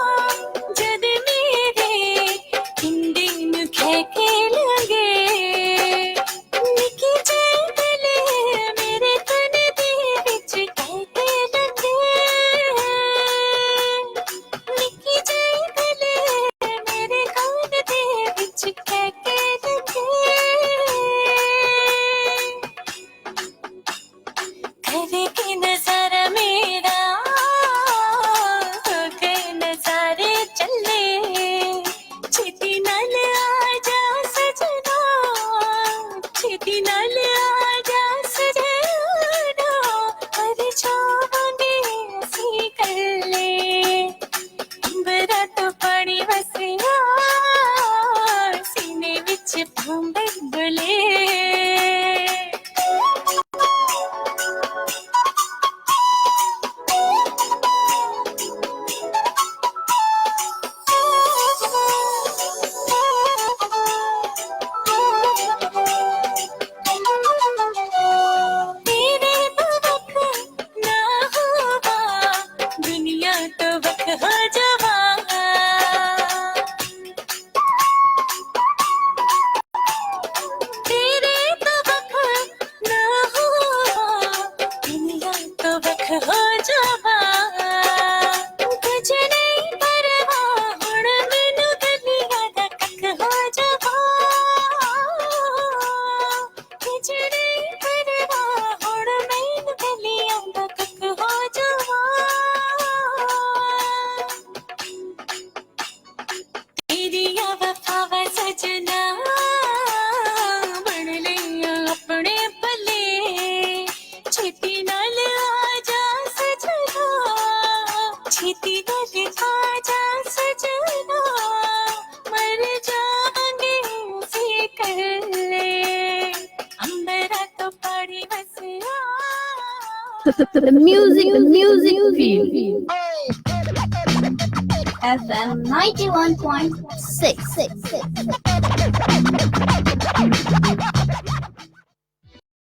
ਜਦ ਮੇਰੇ ਪਿੰਡੇ ਨੂੰ ਖੇਕੇ ਲੰਗੇ, ਨਿੱਕੀ ਜਿਹੀ ਦਿਲ ਮੇਰੇ ਤਨ ਦੇ ਵਿੱਚ ਕਹਿਕੇ ਲੰਗੇ, ਨਿੱਕੀ ਜਿਹੀ ਦਿਲ ਮੇਰੇ ਕੰਨ ਦੇ ਵਿੱਚ ਕਹਿਕੇ ਲੰਗੇ, करे के नजारा मेरा हो गए नजारे चले, छेती नाल आ जा सजना, छेती नाल आ जा सजना, पर जावांगे असीं कल्ले, अंबरा तो पानी वसिया सीने विच पांबड़ बले। तेरे बवक ना होवा दुनिया तो वक हो जावा, तेरे बवक ना होवा दुनिया तो वक हो जावा, कुछ नहीं परवाह हुण मैनू गलियां दा कख हो जावा, कुछ नहीं परवाह हुण मैनू गलियां दा कख हो जावा, तेरिया वफावां सजना बन लिया अपने पले, छेती नाल आ जा सजना, छेती नाल आ जा सजना, मर जावांगे असीं कल्ले, अंबरा तो पानी वसिया। The music field. FM 91.6.